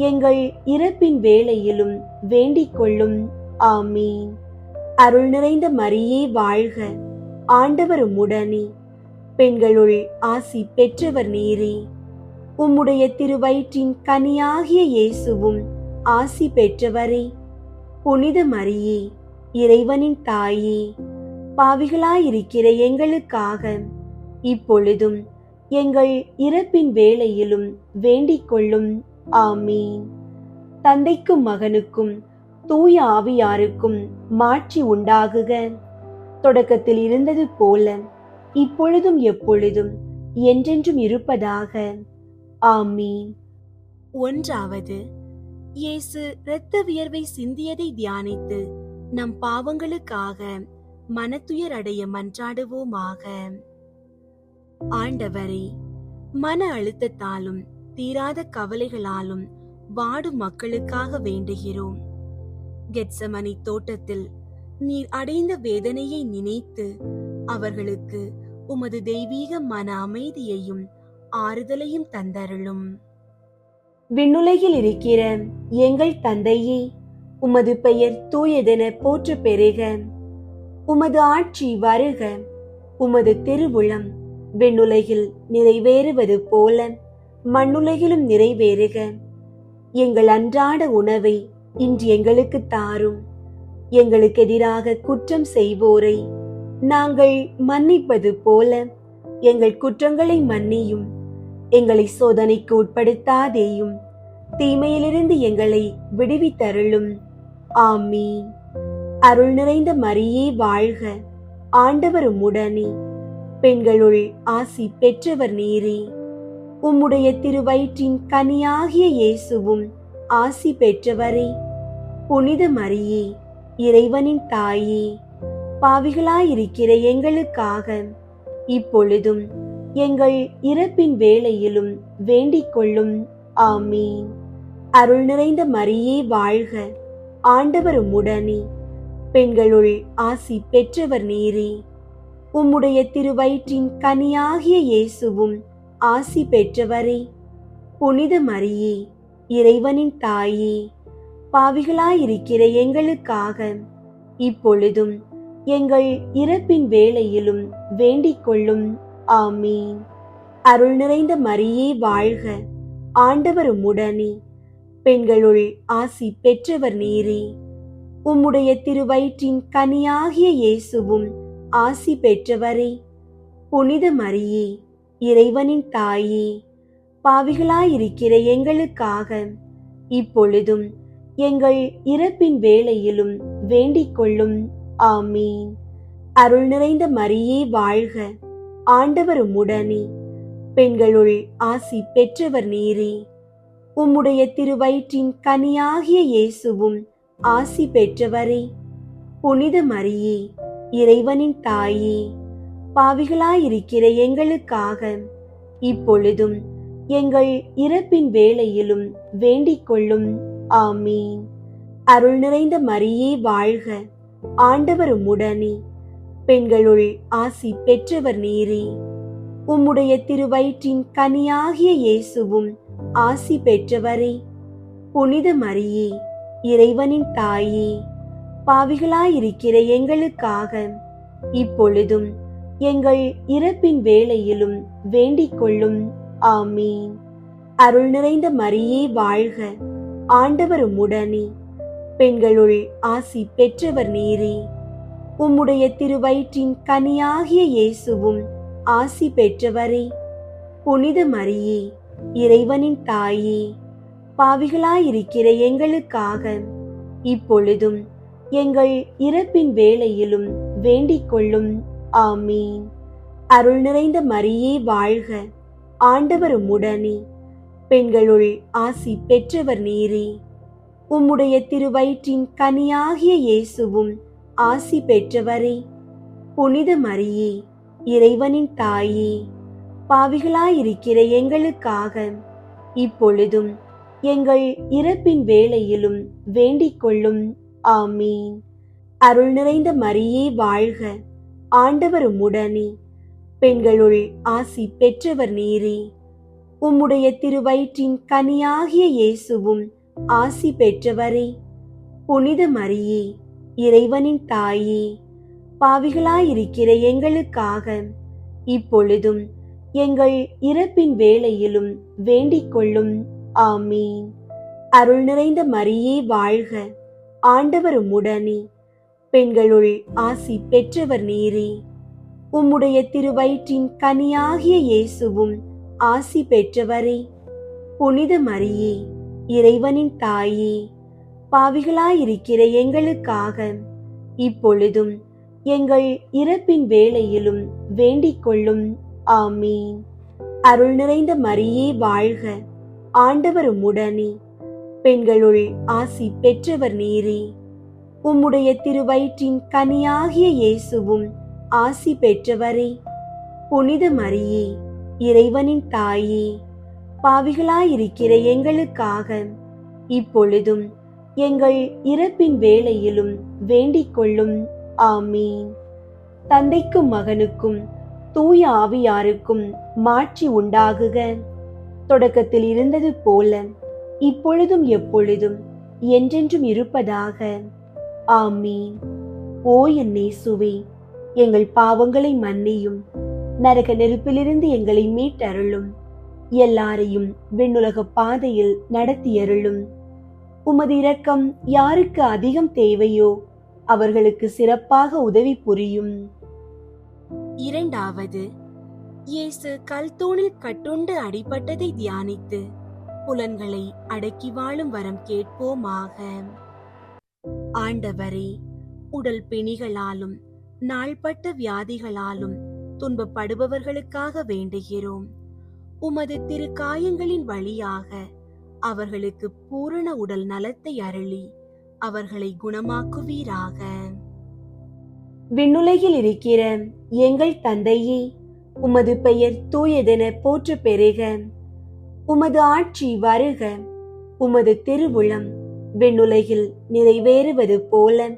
எங்கள் இறப்பின் வேளையிலும் வேண்டிக் கொள்ளும். ஆமீன். அருள் நிறைந்த மரியே வாழ்க. ஆண்டவர் உம்முடனே. பெண்களுள் ஆசி பெற்றவர் நீரே. உம்முடைய திருவயிற்றின் கனியாகிய இயேசுவும் ஆசி பெற்றவரே. புனித மரியே, இறைவனின் தாயே, பாவிகளாயிருக்கிற எங்களுக்காக இப்பொழுதும் எங்கள் இறப்பின் வேளையிலும் வேண்டிக் கொள்ளும். ஆமீன். தந்தைக்கும் மகனுக்கும் தூய ஆவியாருக்கும் மாட்சி உண்டாகுக. தொடக்கத்தில் இருந்தது போல இப்பொழுதும் எப்பொழுதும் என்றென்றும் இருப்பதாக. ஆமீன். 1. இயேசு இரத்த வியர்வை சிந்தியதை தியானித்து நம் பாவங்களுக்காக மனத்துயர் அடைய மன்றாடுவோமாக. ஆண்டவரே, மன அழுத்தத்தாலும் தீராத கவலைகளாலும் வாடும் மக்களுக்காக வேண்டுகிறோம். கெத்சமனி தோட்டத்தில் நீர் அடைந்த வேதனையை நினைத்து அவர்களுக்கு உமது தெய்வீக மன அமைதியையும் ஆறுதலையும் தந்தருளும். விண்ணுலகில் இருக்கிற எங்கள் தந்தையே, உமது பெயர் தூயதென போற்ற பெறுக. உமது ஆட்சி வருக. உமது திருவுளம் விண்ணுலகில் நிறைவேறுவது போல மண்ணுலகிலும் நிறைவேறுக. எங்கள் அன்றாட உணவை இன்று எங்களுக்கு தாரும். எங்களுக்கு எதிராக குற்றம் செய்வோரை நாங்கள் மன்னிப்பது போல எங்கள் குற்றங்களை மன்னியும். எங்களை சோதனைக்கு உட்படுத்தாதேயும், தீமையிலிருந்து எங்களை விடுவித்தருளும். ஆமீன். அருள் நிறைந்த மரியே வாழ்க, ஆண்டவர் உம்முடனே, பெண்களுள் ஆசி பெற்றவர் நீரே. உம்முடைய திருவயிற்றின் கனியாகிய இயேசுவும் ஆசி பெற்றவரே. புனித மரியே, இறைவனின் தாயே, பாவிகளாயிருக்கிற எங்களுக்காக இப்பொழுதும் எங்கள் இறப்பின் வேளையிலும் வேண்டிக் கொள்ளும். ஆமீன். அருள் நிறைந்த மரியே வாழ்க, ஆண்டவர் உம்முடனே, பெண்களுள் ஆசி பெற்றவர் நீரே. உம்முடைய திருவயிற்றின் கனியாகிய இயேசுவும் ஆசி பெற்றவரே. புனித மரியே, இறைவனின் தாயே, பாவிகளாயிருக்கிற எங்களுக்காக இப்பொழுதும் எங்கள் இறப்பின் வேளையிலும் வேண்டிக் கொள்ளும். ஆமீன். அருள் நிறைந்த மரியே வாழ்க, ஆண்டவர் உம்முடனே, பெண்களுள் ஆசி பெற்றவர் நீரே. உம்முடைய திருவயிற்றின் கனியாகிய இயேசுவும் ஆசி பெற்றவரே. புனித மரியே, இறைவனின் தாயே, பாவிகளாயிருக்கிற எங்களுக்காக இப்பொழுதும் எங்கள் இறப்பின் வேளையிலும் வேண்டிக் கொள்ளும். ஆமீன். அருள் நிறைந்த மரியே வாழ்க, ஆண்டவர் உம்முடனே, பெண்களுள் ஆசி பெற்றவர் நீரே. உம்முடைய திருவயிற்றின் கனியாகிய இயேசுவும் ஆசி பெற்றவரே. புனித மரியே, இறைவனின் தாயே, பாவிகளாயிருக்கிற எங்களுக்காக இப்பொழுதும் எங்கள் இறப்பின் வேளையிலும் வேண்டிக் கொள்ளும். ஆமீன். அருள் நிறைந்த மரியே வாழ்க, ஆண்டவர் உம்முடனே, பெண்களுள் ஆசி பெற்றவர் நீரே. உம்முடைய திருவயிற்றின் கனியாகிய இயேசுவும் ஆசி பெற்றவரே. புனித மரியே, இறைவனின் தாயே, பாவிகளாயிருக்கிற எங்களுக்காக இப்பொழுதும் எங்கள் இறப்பின் வேளையிலும் வேண்டிக் கொள்ளும். ஆமீன். அருள் நிறைந்த மரியே வாழ்க, ஆண்டவர் உம்முடனே, பெண்களுள் ஆசி பெற்றவர் நீரே. உம்முடைய திருவயிற்றின் கனியாகிய இயேசுவும் ஆசி பெற்றவரே. புனித மரியே, இறைவனின் தாயே, பாவிகளாயிருக்கிற எங்களுக்காக இப்பொழுதும் எங்கள் இறப்பின் வேளையிலும் வேண்டிக் கொள்ளும். ஆமீன். அருள் நிறைந்த மரியே வாழ்க, ஆண்டவர் உம்முடனே, பெண்களுள் ஆசி பெற்றவர் நீரே. உம்முடைய திருவயிற்றின் கனியாகிய இயேசுவும் ஆசி பெற்றவரே. புனித மரியே, இறைவனின் தாயே, பாவிகளாயிருக்கிற எங்களுக்காக இப்பொழுதும் எங்கள் இறப்பின் வேளையிலும் வேண்டிக் கொள்ளும். ஆமீன். அருள் நிறைந்த மரியே வாழ்க, ஆண்டவர் உம்முடனே, பெண்களுள் ஆசி பெற்றவர் நீரே. உம்முடைய திருவயிற்றின் கனியாகிய இயேசுவும் ஆசி பெற்றவரே. புனித மரியே, இறைவனின் தாயே, பாவிகளாயிருக்கிற எங்களுக்காக இப்பொழுதும் எங்கள் இறப்பின் வேளையிலும் வேண்டிக் கொள்ளும். ஆமீன். அருள் நிறைந்த மரியே வாழ்க, ஆண்டவர் உம்முடனே, பெண்களுள் ஆசி பெற்றவர் நீரே. உம்முடைய திருவயிற்றின் கனியாகிய இயேசுவும் ஆசி பெற்றவரே. புனித மரியே, இறைவனின் தாயே, பாவிகளாயிருக்கிற எங்களுக்காக இப்பொழுதும் எங்கள் இறப்பின் வேளையிலும் வேண்டிக் கொள்ளும். ஆமீன். அருள் நிறைந்த மரியே வாழ்க, ஆண்டவர் உம்முடனே, பெண்களுள் ஆசி பெற்றவர் நீரே. உம்முடைய திருவயிற்றின் கனியாகிய இயேசுவும் ஆசி பெற்றவரே. புனித மரியே, இறைவனின் தாயே, பாவிகளாயிருக்கிற எங்களுக்காக இப்பொழுதும் எங்கள் இறப்பின் வேளையிலும் வேண்டிக் கொள்ளும். ஆமீன். தந்தைக்கும் மகனுக்கும் தூய ஆவியாருக்கும் மாட்சி உண்டாகுக. தொடக்கத்தில் இருந்தது போல இப்பொழுதும் எப்பொழுதும் என்றென்றும் இருப்பதாக. ஆமீன். ஓ என் இயேசுவே, எங்கள் பாவங்களை மன்னியும், நரக நெருப்பிலிருந்து எங்களை மீட்டருளும், எல்லாரையும் விண்ணுலக பாதையில் நடத்தியருளும். உமது இரக்கம் யாருக்கு அதிகம் தேவையோ அவர்களுக்கு சிறப்பாக உதவி புரியும்.
இரண்டாவது, இயேசு கல்தூணில் கட்டுண்டு அடிபட்டதை தியானித்து புலன்களை அடக்கி வாழும் வரம் கேட்போமாக. ஆண்டவரே, உடல் பிணிகளாலும் நாள்பட்ட வியாதிகளாலும் துன்பப்படுபவர்களுக்காக வேண்டுகிறோம். உமது திருக்காயங்களின் வழியாக அவர்களுக்கு பூரண உடல் நலத்தை அருளி அவர்களை குணமாக்குவீராக.
விண்ணுலகில் இருக்கிற எங்கள் தந்தையே, உமது பெயர் தூயதென போற்ற பெறுக. உமது ஆட்சி வருக. உமது திருவுளம் விண்ணுலகில் நிறைவேறுவது போல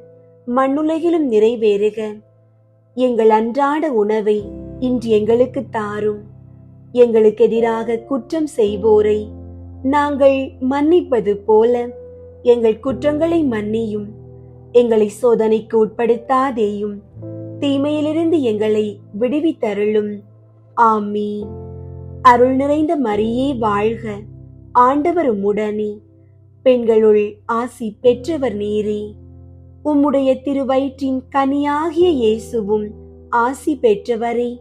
மண்ணுலகிலும் நிறைவேறுக. எங்கள் அன்றாட உணவை இன்று எங்களுக்கு தாரும். எங்களுக்கு எதிராக குற்றம் செய்வோரை நாங்கள் மன்னிப்பது போல எங்கள் குற்றங்களை மன்னியும். எங்களை சோதனைக்கு உட்படுத்தாதேயும், தீமையிலிருந்து எங்களை விடுவித்தருளும். ஆமீன். அருள் நிறைந்த மரியே வாழ்க. ஆண்டவர் உம்முடனே, பெண்களுள் ஆசி பெற்றவர் நீரே. உம்முடைய திருவயிற்றின் கனியாகிய இயேசுவும் ஆசி பெற்றவரே.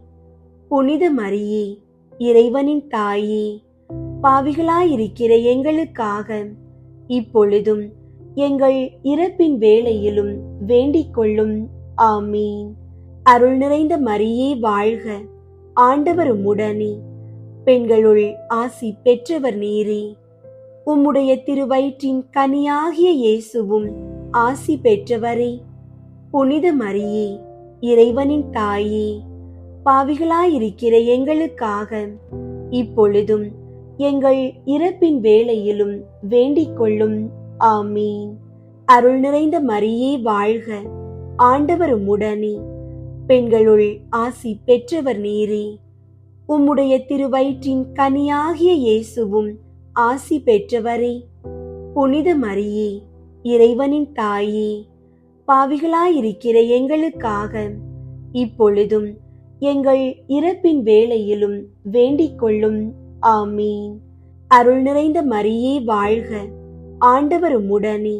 புனித மரியே, இறைவனின் தாயே, பாவிகளாயிருக்கிற எங்களுக்காக இப்பொழுதும் எங்கள் இறப்பின் வேளையிலும் வேண்டிக் கொள்ளும். ஆமீன். அருள் நிறைந்த மரியே வாழ்க. ஆண்டவர் உம்முடனே, பெண்களுள் ஆசி பெற்றவர் நீரே. உம்முடைய திருவயிற்றின் கனியாகிய இயேசுவும் ஆசி பெற்றவரே. புனித மரியே, இறைவனின் தாயே, பாவிகளாயிருக்கிற எங்களுக்காக இப்பொழுதும் எங்கள் இறப்பின் வேளையிலும் வேண்டிக் கொள்ளும். ஆமீன். அருள் நிறைந்த மரியே வாழ்க. ஆண்டவர் உம்முடனே, பெண்களுள் ஆசி பெற்றவர் நீரே. உம்முடைய திருவயிற்றின் கனியாகிய இயேசுவும் ஆசி பெற்றவரே. புனித மரியே, இறைவனின் தாயே, பாவிகளாயிருக்கிற எங்களுக்காக இப்பொழுதும் எங்கள் இறப்பின் வேளையிலும் வேண்டிக் கொள்ளும். ஆமீன். அருள் நிறைந்த மரியே வாழ்க. ஆண்டவர் உம்முடனே,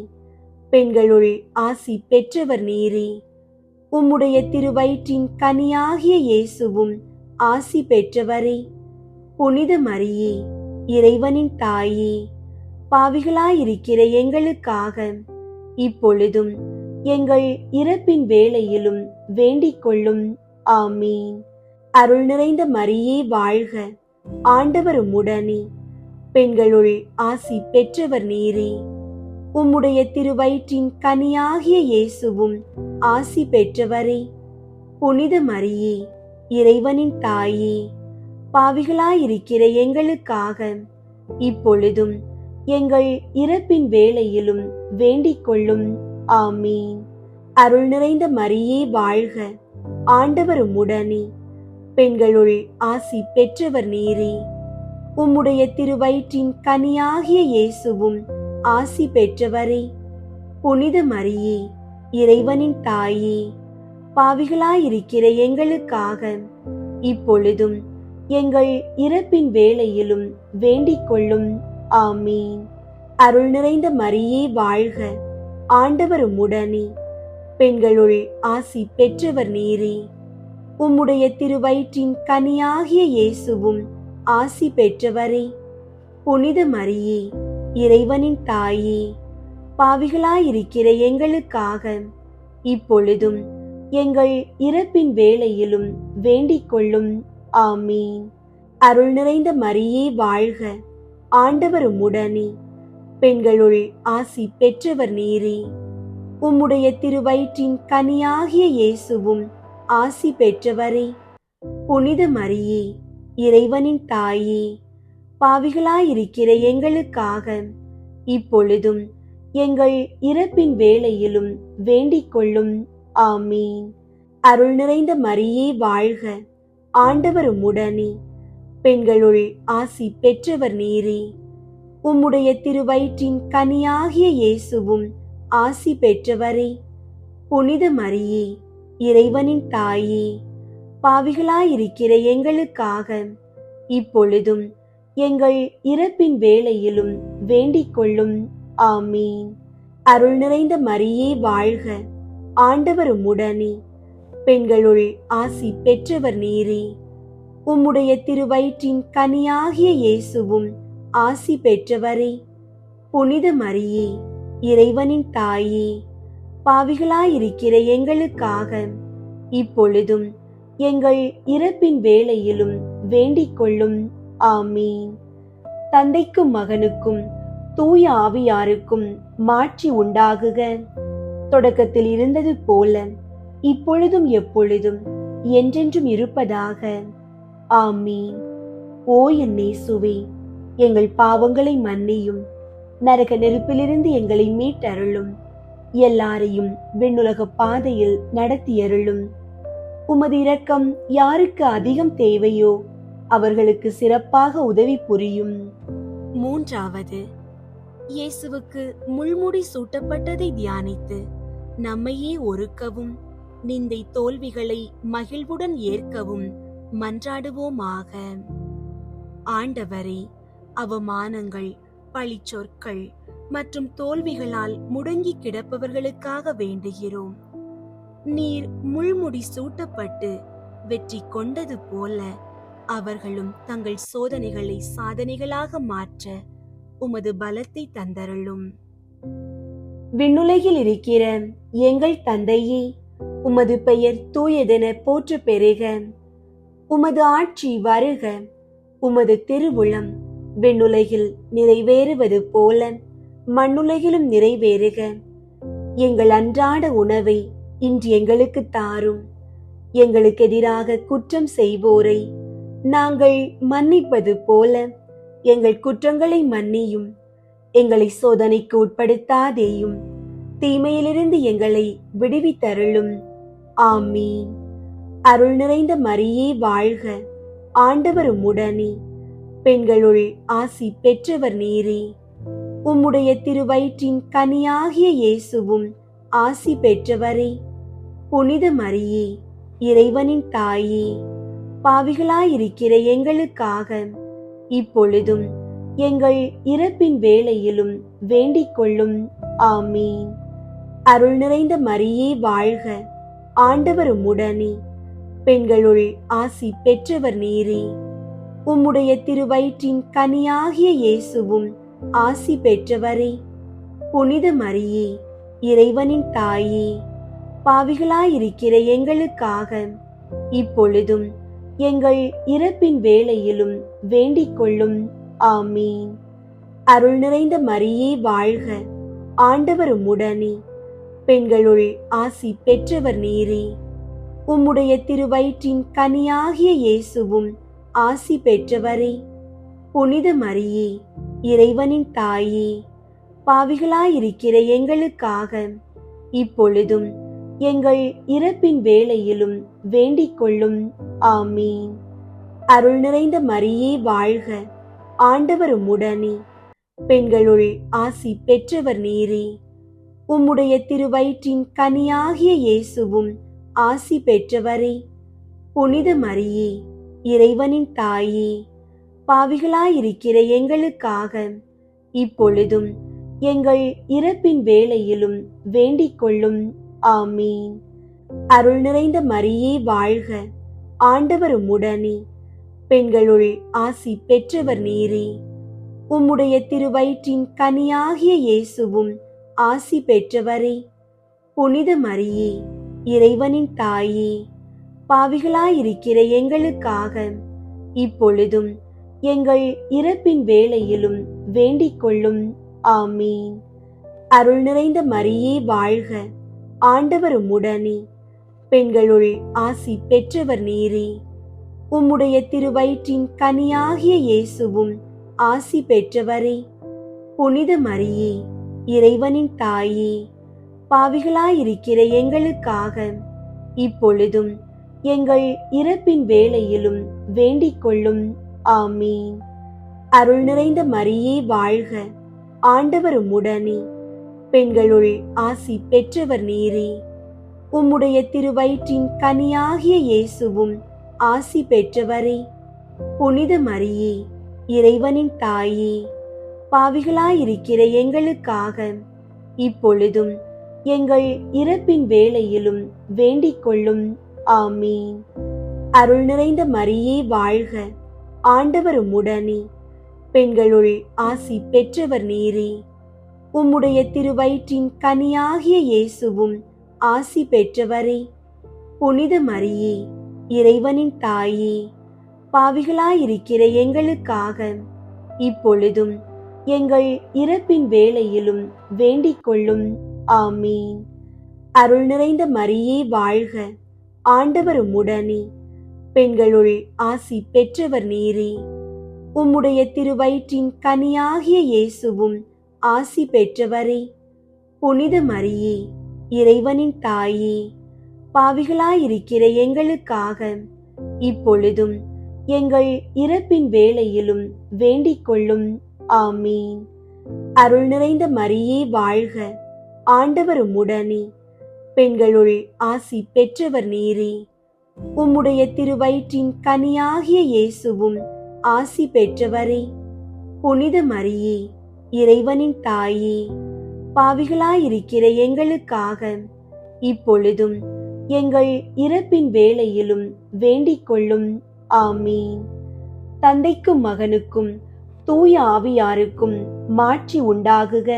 பெண்களுள் ஆசி பெற்றவர் நீரே. உம்முடைய திருவயிற்றின் கனியாகிய இயேசுவும் ஆசி பெற்றவரே. புனித மரியே, இறைவனின் தாயே, பாவிகளாயிருக்கிற எங்களுக்காக இப்பொழுதும் எங்கள் இறப்பின் வேளையிலும் வேண்டிக் கொள்ளும். ஆமீன். அருள் நிறைந்த மரியே வாழ்க. ஆண்டவர் உம்முடனே, பெண்களுள் ஆசி பெற்றவர் நீரே. உம்முடைய திருவயிற்றின் கனியாகிய இயேசுவும் ஆசி பெற்றவரே. புனித மரியே, இறைவனின் தாயே, பாவிகளாயிருக்கிற எங்களுக்காக இப்பொழுதும் எங்கள் இறப்பின் வேளையிலும் வேண்டிக் கொள்ளும். ஆமீன். அருள் நிறைந்த மரியே வாழ்க. ஆண்டவர் உம்முடனே, பெண்களுள் ஆசி பெற்றவர் நீரே. உம்முடைய திருவயிற்றின் கனியாகிய இயேசுவும் ஆசி பெற்றவரே. புனித மரியே, இறைவனின் தாயே, பாவிகளாயிருக்கிற எங்களுக்காக இப்பொழுதும் எங்கள் இறப்பின் வேளையிலும் வேண்டிக் கொள்ளும். ஆமீன். அருள் நிறைந்த மரியே வாழ்க. ஆண்டவர் உம்முடனே, பெண்களுள் ஆசி பெற்றவர் நீரே. உம்முடைய திருவயிற்றின் கனியாகிய இயேசுவும் ஆசி பெற்றவரே. புனித மரியே, இறைவனின் தாயே, பாவிகளாயிருக்கிற எங்களுக்காக இப்பொழுதும் எங்கள் இறப்பின் வேளையிலும் வேண்டிக் கொள்ளும். ஆமீன். அருள் நிறைந்த மரியே வாழ்க. ஆண்டவர் உம்முடனே, பெண்களுள் ஆசி பெற்றவர் நீரே. உம்முடைய திருவயிற்றின் கனியாகிய இயேசுவும் ஆசி பெற்றவரே. புனித மரியே, இறைவனின் தாயே, பாவிகளாயிருக்கிற எங்களுக்காக இப்பொழுதும் எங்கள் இறப்பின் வேளையிலும் வேண்டிக் கொள்ளும். ஆமீன். அருள் நிறைந்த மரியே வாழ்க. ஆண்டவர் உம்முடனே, பெண்களுள் ஆசி பெற்றவர் நீரே. உம்முடைய திருவயிற்றின் கனியாகிய இயேசுவும் ஆசி பெற்றவரே. புனித மரியே, இறைவனின் தாயே, பாவிகளாயிருக்கிற எங்களுக்காக இப்பொழுதும் எங்கள் இறப்பின் வேளையிலும் வேண்டிக் கொள்ளும். ஆமீன். அருள் நிறைந்த மரியே வாழ்க. ஆண்டவர் உம்முடனே, பெண்களுள் ஆசி பெற்றவர் நீரே. உம்முடைய திருவயிற்றின் கனியாகிய இயேசுவும் ஆசி பெற்றவரே. புனித மரியே, இறைவனின் தாயே, பாவிகளாயிருக்கிற எங்களுக்காக இப்பொழுதும் எங்கள் இறப்பின் வேளையிலும் வேண்டிக் கொள்ளும். ஆமீன். தந்தைக்கும் மகனுக்கும் தூய ஆவியாருக்கும் மாட்சி உண்டாகுக. தொடக்கத்தில் இருந்தது போல இப்பொழுதும் எப்பொழுதும் என்றென்றும் இருப்பதாக. ஆமீன். ஓ என் இயேசுவே, எங்கள் பாவங்களை மன்னியும், நரக நெருப்பிலிருந்து எங்களை மீட்டருளும், எல்லாரையும் விண்ணுலக பாதையில் நடத்தியருளும். உமது இரக்கம் யாருக்கு அதிகம் தேவையோ அவர்களுக்கு சிறப்பாக உதவி புரியும்.
மூன்றாவது, இயேசுவுக்கு முள்முடி சூட்டப்பட்டதை தியானித்து நம்மையே ஒருக்கவும் நிந்தை தோல்விகளை மகிழ்வுடன் ஏற்கவும் மன்றாடுவோமாக. ஆண்டவரே, அவமானங்கள், பழிச்சொற்கள் மற்றும் தோல்விகளால் முடங்கி கிடப்பவர்களுக்காக வேண்டுகிறோம். நீர் முள்முடி சூட்டப்பட்டு வெற்றி கொண்டது போல அவர்களும் தங்கள் சோதனைகளை சாதனைகளாக மாற்ற உமது பலத்தை தந்தருளும்.
விண்ணுலகில் இருக்கிற எங்கள் தந்தையே, உமது பெயர் தூயதென போற்ற பெறுக. உமது ஆட்சி வருக. உமது திருவுளம் விண்ணுலகில் நிறைவேறுவது போல மண்ணுலகிலும் நிறைவேறுக. எங்கள் அன்றாட உணவை இன்று எங்களுக்கு தாரும். எங்களுக்கு எதிராக குற்றம் செய்வோரை நாங்கள் மன்னிப்பது போல எங்கள் குற்றங்களை மன்னியும். எங்களை சோதனைக்கு உட்படுத்தாதேயும், தீமையிலிருந்து எங்களை விடுவித்தருளும். ஆமீன். அருள் நிறைந்த மரியே வாழ்க. ஆண்டவர் உம்முடனே, பெண்களுள் ஆசி பெற்றவர் நீரே. உம்முடைய திருவயிற்றின் கனியாகிய இயேசுவும் ஆசி பெற்றவரே. புனித மரியே, இறைவனின் தாயே, பாவிகளாயிருக்கிற எங்களுக்காக இப்பொழுதும் எங்கள் இறப்பின் வேளையிலும் வேண்டிக் கொள்ளும். ஆமீன். அருள் நிறைந்த மரியே வாழ்க. ஆண்டவர் உம்முடனே, பெண்களுள் ஆசி பெற்றவர் நீரே. உம்முடைய திருவயிற்றின் கனியாகிய இயேசுவும் ஆசி பெற்றவரே. புனித மரியே, இறைவனின் தாயே, பாவிகளாயிருக்கிற எங்களுக்காக இப்பொழுதும் எங்கள் இறப்பின் வேளையிலும் வேண்டிக் கொள்ளும். ஆமீன். அருள் நிறைந்த மரியே வாழ்க. ஆண்டவர் உம்முடனே, பெண்களுள் ஆசி பெற்றவர் நீரே. உம்முடைய திருவயிற்றின் கனியாகிய இயேசுவும் ஆசி பெற்றவரே. புனித மரியே, இறைவனின் தாயே, பாவிகளாயிருக்கிற எங்களுக்காக இப்பொழுதும் எங்கள் இறப்பின் வேளையிலும் வேண்டிக் கொள்ளும். ஆமீன். அருள் நிறைந்த மரியே வாழ்க. ஆண்டவர் உம்முடனே, பெண்களுள் ஆசி பெற்றவர் நீரே. உம்முடைய திருவயிற்றின் கனியாகிய இயேசுவும் ஆசி பெற்றவரே. புனித மரியே, இறைவனின் தாயே, பாவிகளாயிருக்கிற எங்களுக்காக இப்பொழுதும் எங்கள் இறப்பின் வேளையிலும் வேண்டிக் கொள்ளும். ஆமீன். அருள் நிறைந்த மரியே வாழ்க. ஆண்டவர் உம்முடனே, பெண்களுள் ஆசி பெற்றவர் நீரே. உம்முடைய திருவயிற்றின் கனியாகிய இயேசுவும் ஆசி பெற்றவரே. புனித மரியே, இறைவனின் தாயே, பாவிகளாயிருக்கிற எங்களுக்காக இப்பொழுதும் எங்கள் இறப்பின் வேளையிலும் வேண்டிக் கொள்ளும். ஆமீன். அருள் நிறைந்த மரியே வாழ்க. ஆண்டவர் உம்முடனே, பெண்களுள் ஆசி பெற்றவர் நீரே. உம்முடைய திருவயிற்றின் கனியாகிய இயேசுவும் ஆசி பெற்றவரே. புனித மரியே, இறைவனின் தாயே, பாவிகளாயிருக்கிற எங்களுக்காக இப்பொழுதும் எங்கள் இறப்பின் வேளையிலும் வேண்டிக் கொள்ளும். ஆமீன். அருள் நிறைந்த மரியே வாழ்க. ஆண்டவர் உம்முடனே, பெண்களுள் ஆசி பெற்றவர் நீரே. உம்முடைய திருவயிற்றின் கனியாகிய இயேசுவும் ஆசி பெற்றவரே. புனித மரியே, இறைவனின் தாயே, பாவிகளாயிருக்கிற எங்களுக்காக இப்பொழுதும் எங்கள் இறப்பின் வேளையிலும் வேண்டிக் கொள்ளும். ஆமீன். அருள் நிறைந்த மரியே வாழ்க. ஆண்டவர் உம்முடனே, பெண்களுள் ஆசி பெற்றவர் நீரே. உம்முடைய திருவயிற்றின் கனியாகிய இயேசுவும் ஆசி பெற்றவரே. புனித மரியே, இறைவனின் தாயே, பாவிகளாயிருக்கிற எங்களுக்காக இப்பொழுதும் எங்கள் இறப்பின் வேளையிலும் வேண்டிக் கொள்ளும். ஆமீன். அருள் நிறைந்த மரியே வாழ்க, ஆண்டவர் உம்முடனே, பெண்களுள் ஆசி பெற்றவர் நீரே. உம்முடைய திருவயிற்றின் கனியாகிய இயேசுவும் ஆசி பெற்றவரே. புனித மரியே, இறைவனின் தாயே, பாவிகளாயிருக்கிற எங்களுக்காக இப்பொழுதும் எங்கள் இறப்பின் வேளையிலும் வேண்டிக் கொள்ளும். ஆமீன். அருள் நிறைந்த மரியே வாழ்க, ஆண்டவர் உம்முடனே, பெண்களுள் ஆசி பெற்றவர் நீரே. உம்முடைய திருவயிற்றின் கனியாகிய இயேசுவும் ஆசி பெற்றவரே. புனித மரியே, இறைவனின் தாயே, பாவிகளாயிருக்கிற எங்களுக்காக இப்பொழுதும் எங்கள் இறப்பின் வேளையிலும் வேண்டிக் கொள்ளும். ஆமீன். தந்தைக்கும் மகனுக்கும் தூய ஆவியாருக்கும் மாட்சி உண்டாகுக.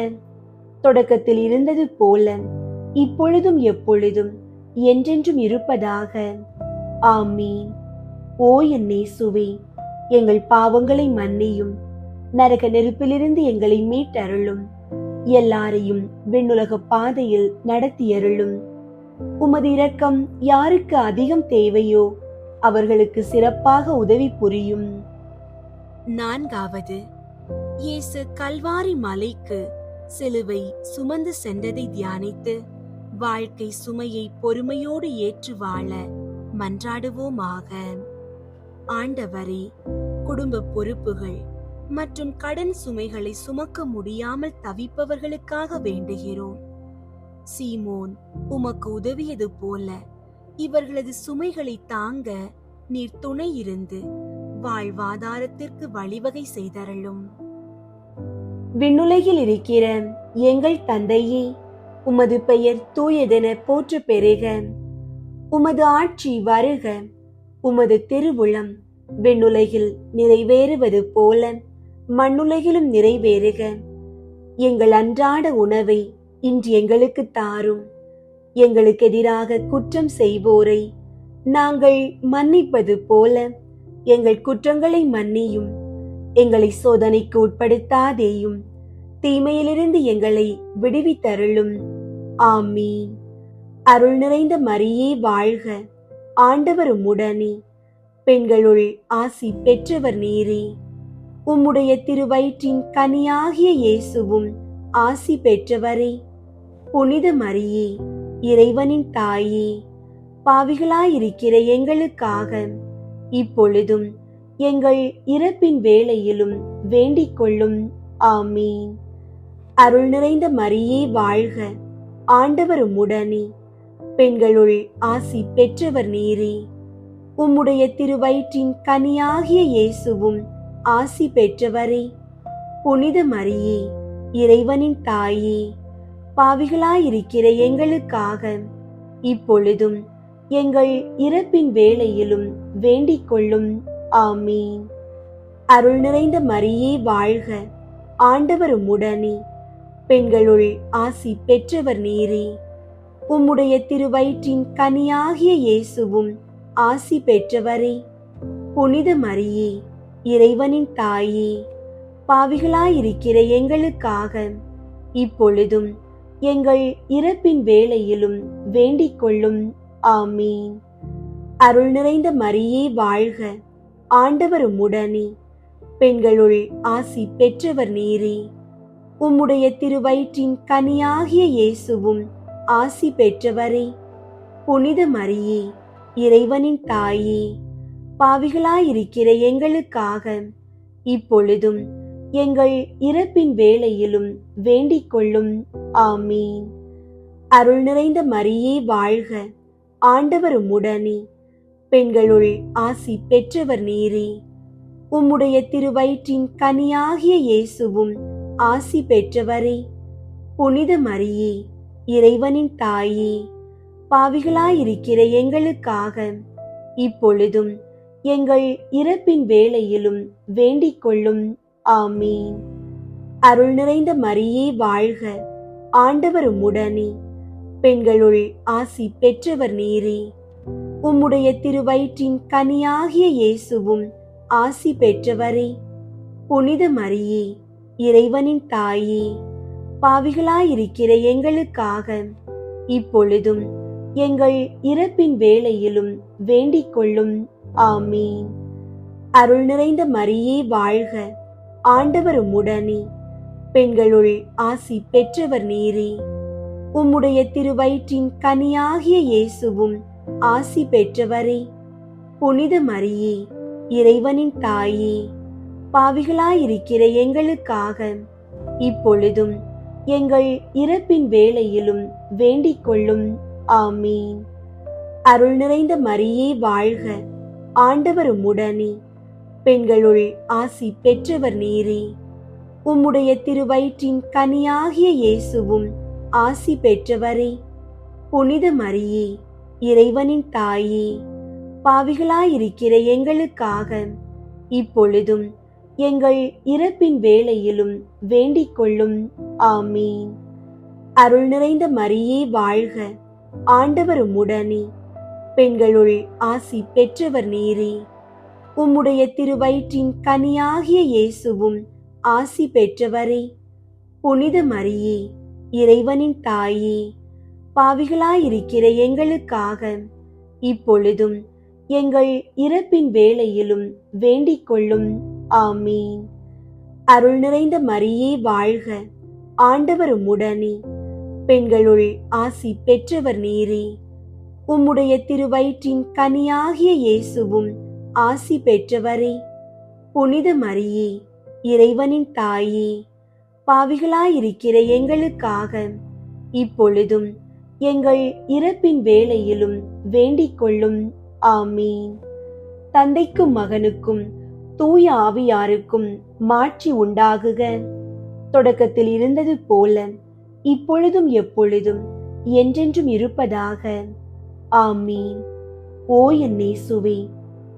தொடக்கத்தில் இருந்தது போல இப்பொழுதும் எப்பொழுதும் என்றென்றும் இருப்பதாக. ஆமீன். ஓ என் இயேசுவே, எங்கள் பாவங்களை மன்னியும், நரக நெருப்பிலிருந்து எங்களை மீட்டருளும், எல்லாரையும் விண்ணுலக பாதையில் நடத்தியருளும். உமது இரக்கம் யாருக்கு அதிகம் தேவையோ அவர்களுக்கு சிறப்பாக உதவி புரியும்.
4. இயேசு கல்வாரி மலைக்கு சிலுவை சுமந்து சென்றதை தியானித்து வாழ்க்கை சுமையை பொறுமையோடு ஏற்று வாழ மன்றாடுவோமாக. ஆண்டவரே, குடும்ப பொறுப்புகள் மற்றும் கடன் சுமைகளை சுமக்க முடியாமல் தவிப்பவர்களுக்காக வேண்டுகிறோம். சீமோன் உமக்கு உதவியது போல இவர்களது சுமைகளை தாங்க நீர் துணை இருந்து வாழ்வாதாரத்திற்கு வழிவகை செய்தருளும்.
விண்ணுலகில் இருக்கிற எங்கள் தந்தையே, உமது பெயர் தூயதென போற்று பெறுக. உமது ஆட்சி வருக. உமது திருவுளம் விண்ணுலகில் நிறைவேறுவது போல மண்ணுலகிலும் நிறைவேறுக. எங்கள் அன்றாட உணவை இன்று எங்களுக்கு தாரும். எங்களுக்கு எதிராக குற்றம் செய்வோரை நாங்கள் மன்னிப்பது போல எங்கள் குற்றங்களை மன்னியும். எங்களை சோதனைக்கு உட்படுத்தாதேயும், தீமையிலிருந்து எங்களை விடுவித்தருளும். ஆமீன். அருள் நிறைந்த மரியே வாழ்க, ஆண்டவர் உம்முடனே, பெண்களுள் ஆசி பெற்றவர் நீரே. உம்முடைய திருவயிற்றின் கனியாகிய இயேசுவும் ஆசி பெற்றவரே. புனித மரியே, இறைவனின் தாயே, பாவிகளாயிருக்கிற எங்களுக்காக இப்பொழுதும் எங்கள் இறப்பின் வேளையிலும் வேண்டிக் கொள்ளும். ஆமீன். அருள் நிறைந்த மரியே வாழ்க, ஆண்டவர் உம்முடனே, பெண்களுள் ஆசி பெற்றவர் நீரே. உம்முடைய திருவயிற்றின் கனியாகிய இயேசுவும் ஆசி பெற்றவரே. புனித மரியே, இறைவனின் தாயே, பாவிகளாயிருக்கிற எங்களுக்காக இப்பொழுதும் எங்கள் இறப்பின் வேளையிலும் வேண்டிக் கொள்ளும். ஆமீன். அருள் நிறைந்த மரியே வாழ்க, ஆண்டவர் உம்முடனே, பெண்களுள் ஆசி பெற்றவர் நீரே. உம்முடைய திருவயிற்றின் கனியாகிய இயேசுவும் ஆசி பெற்றவரே. புனித மரியே, இறைவனின் தாயே, பாவிகளாயிருக்கிற எங்களுக்காக இப்பொழுதும் எங்கள் இறப்பின் வேளையிலும் வேண்டிக் கொள்ளும். ஆமீன். அருள் நிறைந்த மரியே வாழ்க, ஆண்டவர் உம்முடனே, பெண்களுள் ஆசி பெற்றவர் நீரே. உம்முடைய திருவயிற்றின் கனியாகிய இயேசுவும் ஆசி பெற்றவரே. புனித மரியே, இறைவனின் தாயே, பாவிகளாயிருக்கிற எங்களுக்காக இப்பொழுதும் எங்கள் இறப்பின் வேளையிலும் வேண்டிக் கொள்ளும். ஆமீன். அருள் நிறைந்த மரியே வாழ்க, ஆண்டவர் உம்முடனே, பெண்களுள் ஆசி பெற்றவர் நீரே. உம்முடைய திருவயிற்றின் கனியாகிய இயேசுவும் ஆசி பெற்றவரே. புனித மரியே, இறைவனின் தாயே, பாவிகளாயிருக்கிற எங்களுக்காக இப்பொழுதும் எங்கள் இறப்பின் வேளையிலும் வேண்டிக் கொள்ளும். ஆமீன். அருள் நிறைந்த மரியே வாழ்க, ஆண்டவர் உம்முடனே, பெண்களுள் ஆசி பெற்றவர் நீரே. உம்முடைய திருவயிற்றின் கனியாகிய இயேசுவும் ஆசி பெற்றவரே. புனித மரியே, இறைவனின் தாயே, பாவிகளாயிருக்கிற எங்களுக்காக இப்பொழுதும் எங்கள் இறப்பின் வேளையிலும் வேண்டிக் கொள்ளும். ஆமீன். அருள் நிறைந்த மரியே வாழ்க, ஆண்டவர் உம்முடனே, பெண்களுள் ஆசி பெற்றவர் நீரே. உம்முடைய திருவயிற்றின் கனியாகிய இயேசுவும் ஆசி பெற்றவரே. புனித மரியே, இறைவனின் தாயே, பாவிகளாயிருக்கிற எங்களுக்காக இப்பொழுதும் எங்கள் இறப்பின் வேளையிலும் வேண்டிக் கொள்ளும். ஆமீன். அருள் நிறைந்த மரியே வாழ்க, ஆண்டவர் உம்முடனே, பெண்களுள் ஆசி பெற்றவர் நீரே. உம்முடைய திருவயிற்றின் கனியாகிய இயேசுவும் ஆசி பெற்றவரே. புனித மரியே, இறைவனின் தாயே, பாவிகளாயிருக்கிற எங்களுக்காக இப்பொழுதும் எங்கள் இறப்பின் வேளையிலும் வேண்டிக் கொள்ளும். ஆமீன். அருள் நிறைந்த மரியே வாழ்க, ஆண்டவர் உம்முடனே, பெண்களுள் ஆசி பெற்றவர் நீரே. உம்முடைய திருவயிற்றின் கனியாகிய இயேசுவும் ஆசி பெற்றவரே. புனித மரியே, இறைவனின் தாயே, பாவிகளாயிருக்கிற எங்களுக்காக இப்பொழுதும் எங்கள் இறப்பின் வேளையிலும் வேண்டிக் கொள்ளும். ஆமீன். அருள் நிறைந்த மரியே வாழ்க, ஆண்டவர் உம்முடனே, பெண்களுள் ஆசி பெற்றவர் நீரே. உம்முடைய திருவயிற்றின் கனியாகிய இயேசுவும் ஆசி பெற்றவரே. புனித மரியே, இறைவனின் தாயே, பாவிகளாயிருக்கிற எங்களுக்காக இப்பொழுதும் எங்கள் இறப்பின் வேளையிலும் வேண்டிக் கொள்ளும். ஆமீன். தந்தைக்கும் மகனுக்கும் தூய ஆவியாருக்கும் மாட்சி உண்டாகுக. தொடக்கத்தில் இருந்தது போல இப்பொழுதும் எப்பொழுதும் என்றென்றும் இருப்பதாக. ஆமீன். ஓ என் இயேசுவே,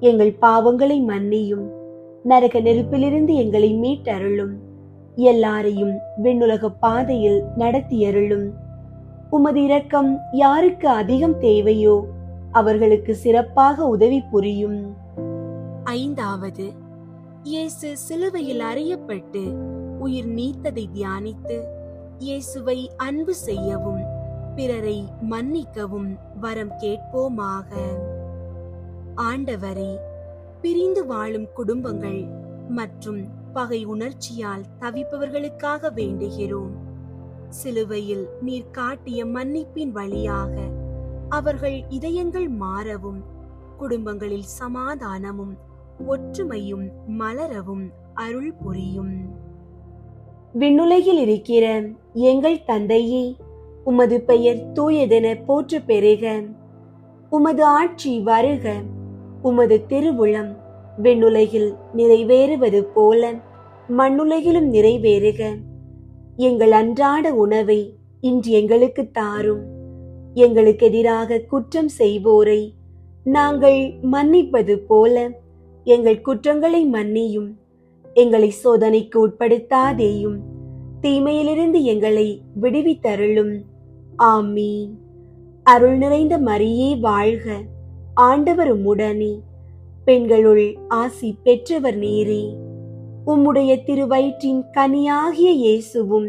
எங்கள் பாவங்களை மன்னியும், நரக நெருப்பிலிருந்து எங்களை மீட்டருளும், எல்லாரையும் விண்ணுலக பாதையில் நடத்தியருளும். உமது இரக்கம் யாருக்கு அதிகம் தேவையோ அவர்களுக்கு சிறப்பாக உதவி புரியும்.
ஐந்தாவது, இயேசு சிலுவையில் அறையப்பட்டு உயிர் நீத்ததை தியானித்து இயேசுவை அன்பு செய்யவும் பிறரை மன்னிக்கவும் வரம் கேட்போமாக. ஆண்டவரே, பிரிந்து வாழும் குடும்பங்கள் மற்றும் பகை உணர்ச்சியால் தவிப்பவர்களுக்காக வேண்டுகிறோம். சிலுவையில் நீர் காட்டிய மன்னிப்பின் வழியாக அவர்கள் இதயங்கள் மாறவும், குடும்பங்களில் சமாதானமும் ஒற்றுமையும் மலரவும் அருள் புரியும்.
விண்ணுலகில் இருக்கிற எங்கள் தந்தையே, உமது பெயர் தூயதென போற்ற பெறுக. உமது ஆட்சி வருக. உமது திருவுளம் விண்ணுலகில் நிறைவேறுவது போல மண்ணுலகிலும் நிறைவேறுக. எங்கள் அன்றாட உணவை இன்று எங்களுக்கு தாரும். எங்களுக்கு எதிராக குற்றம் செய்வோரை நாங்கள் மன்னிப்பது போல எங்கள் குற்றங்களை மன்னியும். எங்களை சோதனைக்கு உட்படுத்தாதேயும், தீமையிலிருந்து எங்களை விடுவித்தருளும். ஆமீன். அருள் நிறைந்த மரியே வாழ்க, ஆண்டவர் உம்முடனே, பெண்களுள் ஆசி பெற்றவர் நீரே. உம்முடைய திருவயிற்றின் கனியாகிய இயேசுவும்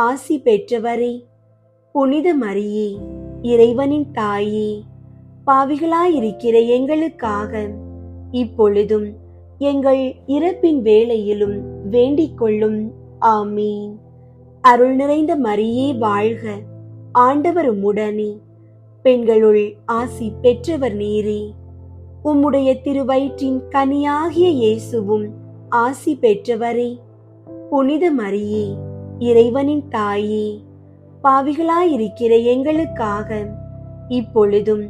ஆசி பெற்றவரே. புனித மரியே, இறைவனின் தாயே, பாவிகளாயிருக்கிற எங்களுக்காக இப்பொழுதும் எங்கள் இறப்பின் வேளையிலும் வேண்டிக் கொள்ளும். ஆமீன். அருள் நிறைந்த மரியே வாழ்க, ஆண்டவர் உம்முடனே, பெண்களுள் ஆசி பெற்றவர் நீரே. உம்முடைய திருவயிற்றின் கனியாகிய இயேசுவும் ஆசி பெற்றவரே. புனித மரியே, இறைவனின் தாயே, பாவிகளாயிருக்கிற எங்களுக்காக இப்பொழுதும்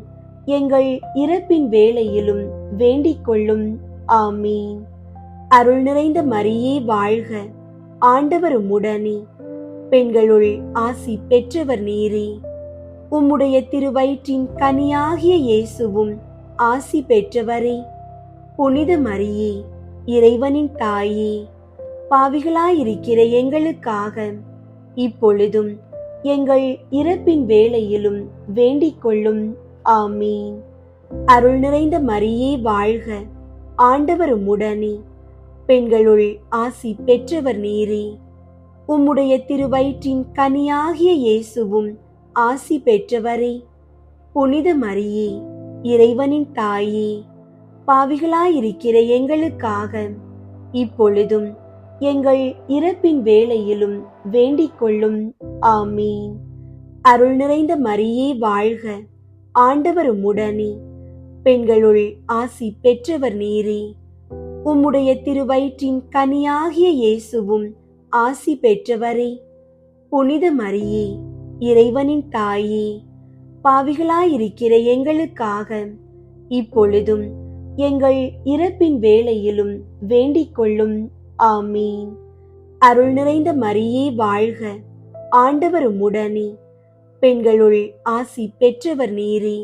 எங்கள் இறப்பின் வேளையிலும் வேண்டிக் கொள்ளும். ஆமீன். அருள் நிறைந்த மரியே வாழ்க, ஆண்டவர் உம்முடனே, பெண்களுள் ஆசி பெற்றவர் நீரே. உம்முடைய திருவயிற்றின் கனியாகிய இயேசுவும் ஆசி பெற்றவரே. புனித மரியே, இறைவனின் தாயே, பாவிகளாயிருக்கிற எங்களுக்காக இப்பொழுதும் எங்கள் இறப்பின் வேளையிலும் வேண்டிக் கொள்ளும். ஆமீன். அருள் நிறைந்த மரியே வாழ்க, ஆண்டவர் உம்முடனே, பெண்களுள் ஆசி பெற்றவர் நீரே. உம்முடைய திருவயிற்றின் கனியாகிய இயேசுவும் ஆசி பெற்றவரே. புனித மரியே, இறைவனின் தாயே, பாவிகளாயிருக்கிற எங்களுக்காக இப்பொழுதும் எங்கள் இறப்பின் வேளையிலும் வேண்டிக் கொள்ளும். ஆமீன். அருள் நிறைந்த மரியே வாழ்க, ஆண்டவர் உம்முடனே, பெண்களுள் ஆசி பெற்றவர் நீரே. உம்முடைய திருவயிற்றின் கனியாகிய இயேசுவும் ஆசி பெற்றவரே. புனித மரியே, இறைவனின் தாயே, பாவிகளாயிருக்கிற எங்களுக்காக இப்பொழுதும் எங்கள் இறப்பின் வேளையிலும் வேண்டிக் கொள்ளும். ஆமீன். அருள் நிறைந்த மரியே வாழ்க, ஆண்டவர் உம்முடனே, பெண்களுள் ஆசி பெற்றவர் நீரே.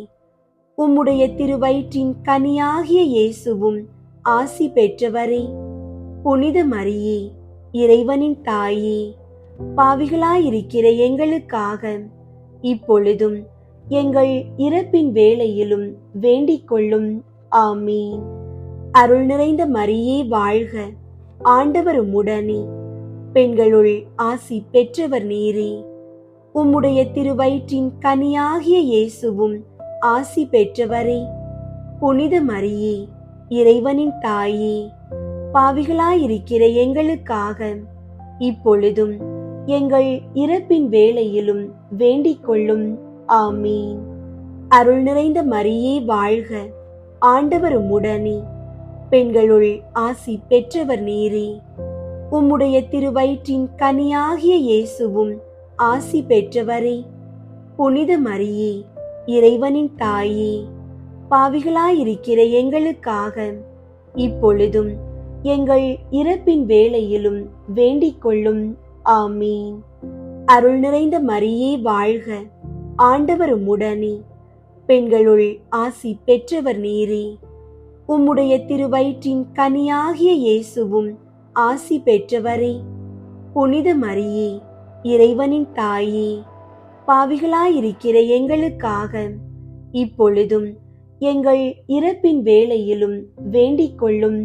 உம்முடைய திருவயிற்றின் கனியாகிய இயேசுவும் ஆசி பெற்றவரே. புனித மரியே, இறைவனின் தாயே, பாவிகளாயிருக்கிற எங்களுக்காக இப்பொழுதும் எங்கள் இறப்பின் வேளையிலும் வேண்டிக் கொள்ளும். ஆமீன். அருள் நிறைந்த மரியே வாழ்க, ஆண்டவர் உம்முடனே, பெண்களுள் ஆசி பெற்றவர் நீரே. உம்முடைய திருவயிற்றின் கனியாகிய இயேசுவும் ஆசி பெற்றவரே. புனித மரியே, இறைவனின் தாயே, பாவிகளாயிருக்கிற எங்களுக்காக இப்பொழுதும் எங்கள் இறப்பின் வேளையிலும் வேண்டிக் கொள்ளும். ஆமீன். அருள் நிறைந்த மரியே வாழ்க, ஆண்டவர் உம்முடனே, பெண்களுள் ஆசி பெற்றவர் நீரே. உம்முடைய திருவயிற்றின் கனியாகிய இயேசுவும் ஆசி பெற்றவரே. புனித மரியே, இறைவனின் தாயே, பாவிகளாயிருக்கிற எங்களுக்காக இப்பொழுதும் எங்கள் இறப்பின் வேளையிலும் வேண்டிக் கொள்ளும். ஆமீன். அருள் நிறைந்த மரியே வாழ்க, ஆண்டவர் உம்முடனே, பெண்களுள் ஆசி பெற்றவர் நீரே. உம்முடைய திருவயிற்றின் கனியாகிய இயேசுவும் ஆசி பெற்றவரே. புனித மரியே, இறைவனின் தாயே, பாவிகளாயிருக்கிற எங்களுக்காக இப்பொழுதும் எங்கள் இறப்பின் வேளையிலும் வேண்டிக் கொள்ளும்.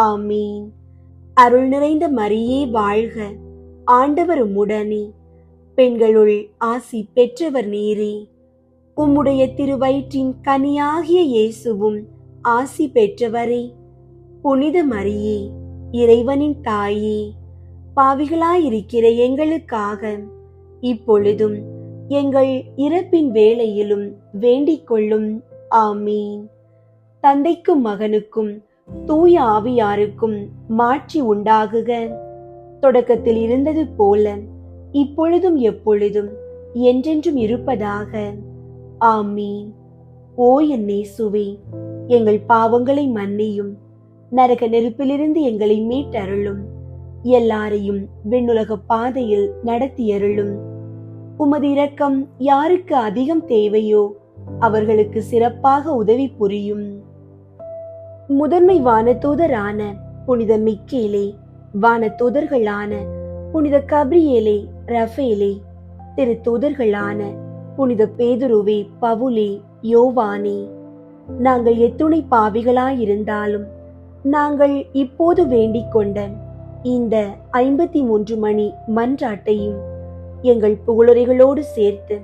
ஆமீன். அருள் நிறைந்த மரியே வாழ்க, ஆண்டவர் உம்முடனே, பெண்களுள் ஆசி பெற்றவர் நீரே. உம்முடைய திருவயிற்றின் கனியாகிய இயேசுவும் ஆசி பெற்றவரே. புனித மரியே, இறைவனின் தாயே, பாவிகளாயிருக்கிற எங்களுக்காக இப்பொழுதும் எங்கள் இறப்பின் வேளையிலும் வேண்டிக் கொள்ளும். ஆமீன். தந்தைக்கும் மகனுக்கும் தூய ஆவியாருக்கும் மாட்சி உண்டாகுக. தொடக்கத்தில் இருந்தது போல இப்பொழுதும் எப்பொழுதும் என்றென்றும் இருப்பதாக. ஆமீன். ஓ என் இயேசுவே, எங்கள் பாவங்களை மன்னியும், நரக நெருப்பிலிருந்து எங்களை மீட்டருளும், எல்லாரையும் விண்ணுலக பாதையில் நடத்தியருளும். உமது இரக்கம் யாருக்கு அதிகம் தேவையோ அவர்களுக்கு சிறப்பாக உதவி புரியும். முதன்மை வானதூதரான புனித மிக்கேலே, வானதூதர்களான புனித கப்ரியேலே, ரஃபேலே, திருத்தூதர்களான புனித பேதுருவே, பவுலே, யோவானே, நாங்கள் எத்துணை பாவிகளாயிருந்தாலும் நாங்கள் இப்போது வேண்டிக் கொண்ட இந்த 53 மணி மன்றாட்டையும் எங்கள் புகழுரைகளோடு சேர்த்து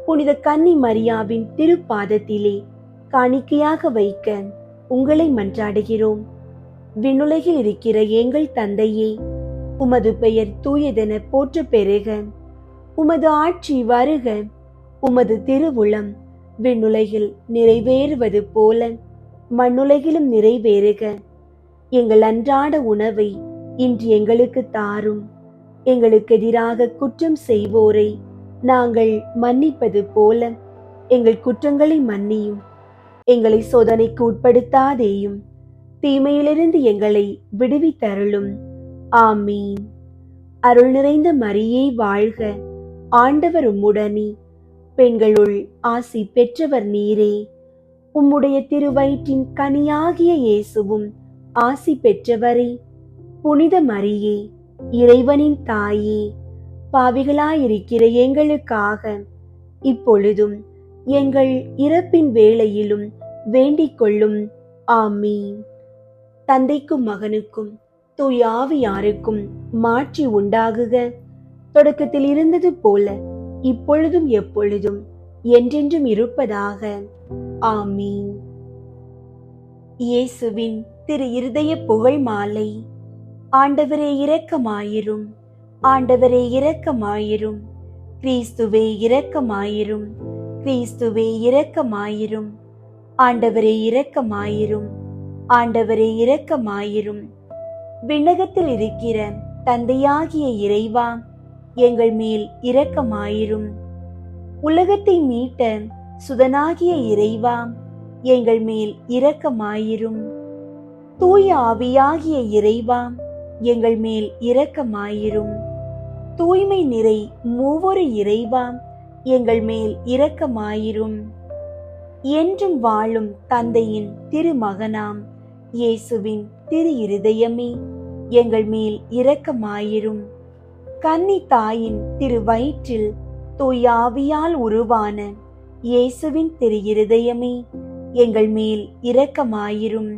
புனித கன்னி மரியாவின் திருப்பாதத்திலே காணிக்கையாக வைக்க உங்களை மன்றாடுகிறோம். விண்ணுலகில் இருக்கிற எங்கள் தந்தையே, உமது பெயர் தூயதென போற்ற பெறுக. உமது ஆட்சி வருக. உமது திருவுளம் விண்ணுலகில் நிறைவேறுவது போல மண்ணுலகிலும் நிறைவேறுக. எங்கள் அன்றாட உணவை இன்று எங்களுக்கு தாரும். எங்களுக்கு எதிராக குற்றம் செய்வோரை நாங்கள் மன்னிப்பது போல எங்கள் குற்றங்களை மன்னியும். எங்களை சோதனைக்கு உட்படுத்தாதேயும், தீமையிலிருந்து எங்களை விடுவித்தருளும். ஆமீன். அருள் நிறைந்த மரியே வாழ்க, ஆண்டவர் உம்முடனே, பெண்களுள் ஆசி பெற்றவர் நீரே. உம்முடைய திருவயிற்றின் கனியாகிய இயேசுவும் ஆசி பெற்றவரே. புனித மரியே, இறைவனின் தாயே, பாவிகளாயிருக்கிற எங்களுக்காக இப்பொழுதும் எங்கள் இறப்பின் வேளையிலும் வேண்டிக் கொள்ளும். ஆமீன். தந்தைக்கும் மகனுக்கும் தூய ஆவியாருக்கும் மாட்சி உண்டாகுக. தொடக்கத்தில் இருந்தது போல இப்பொழுதும் எப்பொழுதும் என்றென்றும் இருப்பதாக. ஆமீன். இயேசுவின் திரு இருதய புகழ் மாலை. ஆண்டவரே இரக்கமாயிரும், ஆண்டவரே இரக்கமாயிரும், கிறிஸ்துவே இரக்கமாயிரும், கிறிஸ்துவே இரக்கமாயிரும், ஆண்டவரே இரக்கமாயிரும், ஆண்டவரே இரக்கமாயிரும். விண்ணகத்தில் இருக்கிற தந்தையாகிய இறைவா, எங்கள் மேல் இரக்கமாயிரும். உலகத்தை மீட்ட சுதனாகிய இறைவா, எங்கள் மேல் இரக்கமாயிரும். தூய ஆவியாகிய இறைவா, எங்கள் மேல் இரக்கமாயிரும். தூய்மை நிறை மூவொரு இறைவா, எங்கள் மேல் இரக்கமாயிரும். என்றும் வாழும் தந்தையின் திருமகனாம் இயேசுவின் திரு இருதயமே, எங்கள் மேல் இரக்கமாயிரும். கன்னி தாயின் திரு வயிற்றில் தூய ஆவியால் உருவான இயேசுவின் திரு இருதயமே, எங்கள் மேல் இரக்கமாயிரும்.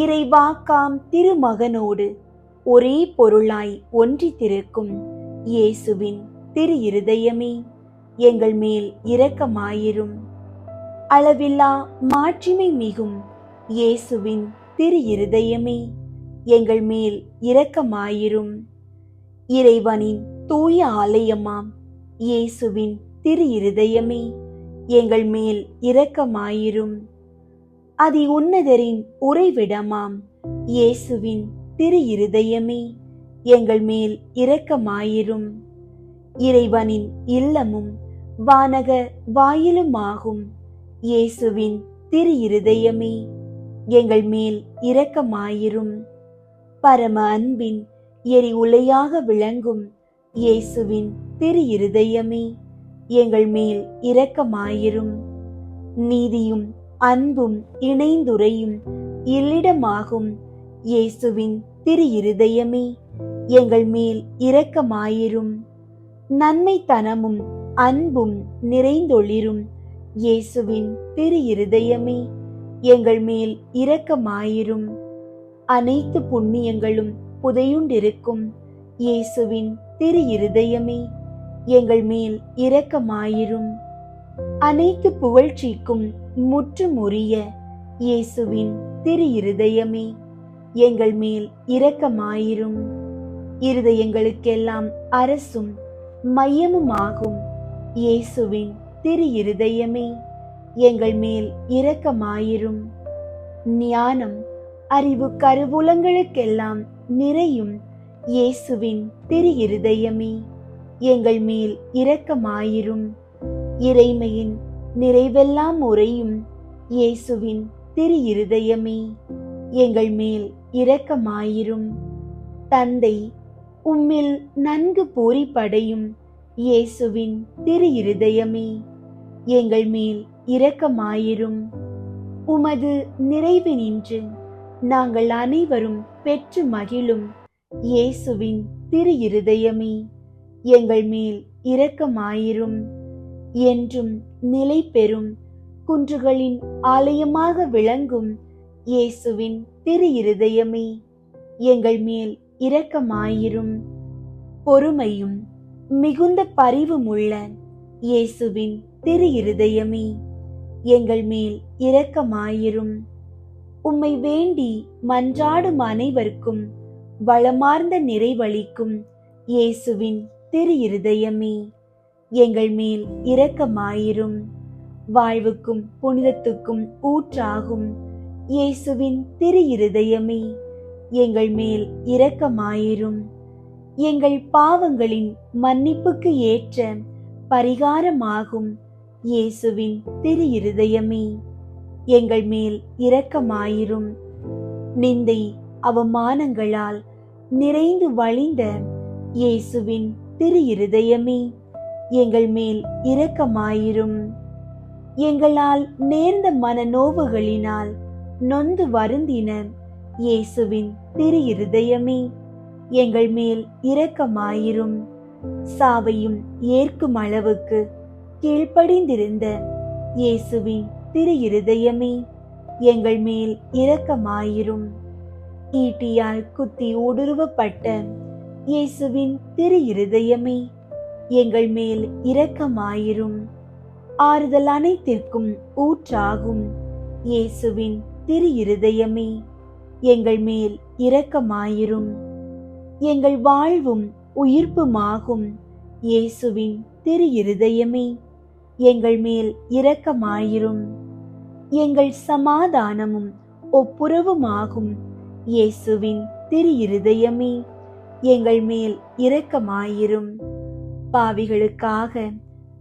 இறைவாக்காம் திருமகனோடு ஒரே பொருளாய் ஒன்றித்திருக்கும் இயேசுவின் திரு இருதயமே, எங்கள் மேல் இரக்கமாயிரும். அளவில்லா மாட்சிமை மிகும் இயேசுவின் திரு இருதயமே, எங்கள் மேல் இரக்கமாயிரும். இறைவனின் தூய ஆலயமாம் இயேசுவின் திரு இருதயமே, எங்கள் மேல் இரக்கமாயிரும். அதி உன்னதரின் உறைவிடமாம் இயேசுவின் திரு இருதயமே, எங்கள் மேல் இரக்கமாயிரும். இறைவனின் இல்லமும் வானக வாயிலுமாகும் இயேசுவின் திரு இருதயமே, எங்கள் மேல் இரக்கமாயிரும். பரம அன்பின் எரி உலையாக விளங்கும் இயேசுவின் திரு இருதயமே, எங்கள் மேல் இரக்கமாயிரும். நீதியும் அன்பும் இணைந்துரையும் இல்லிடமாகும் இயேசுவின் திரு இருதயமே, எங்கள் மேல் இரக்கமாயிரும். நன்மைத்தனமும் அன்பும் நிறைந்தொளிரும் இயேசுவின் திரு இருதயமே, எங்கள் மேல் இரக்கமாயிரும். அனைத்து புண்ணியங்களும் புதையுண்டிருக்கும் இயேசுவின் திரு இருதயமே, எங்கள் மேல் இரக்கமாயிரும். அனைத்து புகழ்ச்சிக்கும் முற்றுமுரிய இயேசுவின் திரு இருதயமே, எங்கள் மேல் இரக்கமாயிரும். இருதயங்களுக்கெல்லாம் அரசும் மையமுமாகும் இயேசுவின் திரு இருதயமே, எங்கள் மேல் இரக்கமாயிரும். ஞானம் அறிவு கருவூலங்களுக்கெல்லாம் நிறையும் இயேசுவின் திரு இருதயமே, எங்கள் மேல் இரக்கமாயிரும். இறைமையின் நிறைவெல்லாம் உறையும் இயேசுவின் திரு இருதயமே, எங்கள் மேல் இரக்கமாயிரும். தந்தை உம்மில் நன்கு பூரிப்படையும் இயேசுவின் திரு இருதயமே, எங்கள் மேல் இரக்கமாயிரும். உமது நிறைவினின்று நாங்கள் அனைவரும் பெற்று மகிழும் இயேசுவின் திரு இருதயமே, எங்கள் மேல் இரக்கமாயிரும். என்றும் நிலை பெறும் குன்றுகளின் ஆலயமாக விளங்கும் இயேசுவின் திரு இருதயமே, எங்கள் மேல் இரக்கமாயிரும். பொறுமையும் மிகுந்த பரிவுமுள்ள இயேசுவின் திரு இருதயமே, எங்கள் மேல் இரக்கமாயிரும். உம்மை வேண்டி மன்றாடும் அனைவருக்கும் வளமார்ந்த நிறைவளிக்கும் இயேசுவின் திரு இருதயமே, எங்கள் மேல் இரக்கமாயிரும். வாழ்வுக்கும் புனிதத்துக்கும் ஊற்றாகும் இயேசுவின் திரு இருதயமே, எங்கள் மேல் இரக்கமாயிரும். எங்கள் பாவங்களின் மன்னிப்புக்கு ஏற்ற பரிகாரமாகும் இயேசுவின் திரு இருதயமே, எங்கள் மேல் இரக்கமாயிரும். நிந்தை அவமானங்களால் நிறைந்து வழிந்த இயேசுவின் திரு இருதயமே, எங்கள் மேல் இரக்கமாயிரும். எங்களால் நேர்ந்த மனநோவுகளினால் நொந்து வருந்தின இயேசுவின் திரு இருதயமே, எங்கள் மேல் இரக்கமாயிரும். சாவையும் ஏற்கும் அளவுக்கு கீழ்ப்படிந்திருந்த இயேசுவின் திரு இருதயமே, எங்கள் மேல் இரக்கமாயிரும். ஈட்டியால் குத்தி ஊடுருவப்பட்ட இயேசுவின் திரு இருதயமே, எங்கள் மேல் இரக்கமாயிரும். ஆறுதல் அனைத்திற்கும் ஊற்றாகும் இயேசுவின் திரு இருதயமே, எங்கள் மேல் இரக்கமாயிரும். எங்கள் வாழ்வும் உயிர்ப்புமாகும் இயேசுவின் திரு இருதயமே, எங்கள் மேல் இரக்கமாயிரும். எங்கள் சமாதானமும் ஒப்புரவுமாகும் இயேசுவின் திரு இருதயமே, எங்கள் மேல் இரக்கமாயிரும். பாவிகளுக்காக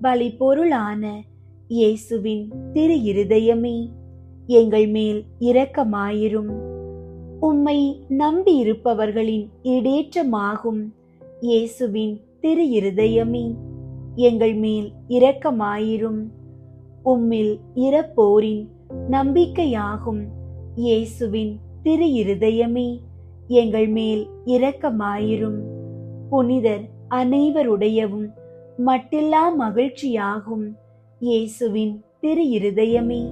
பலி பொருளான இயேசுவின் திரு இருதயமே, எங்கள் மேல் இரக்கமாயிரும். உம்மை நம்பியிருப்பவர்களின் இடேற்றமாகும் இயேசுவின் திரு இருதயமே, எங்கள் மேல் இரக்கமாயிரும். உம்மில் இறப்போரின் நம்பிக்கையாகும் இயேசுவின் திரு இருதயமே, எங்கள் மேல் இரக்கமாயிரும். புனிதர் அனைவருடையவும் மட்டில்லா மகிழ்ச்சியாகும் இயேசுவின் திரு இருதயமே,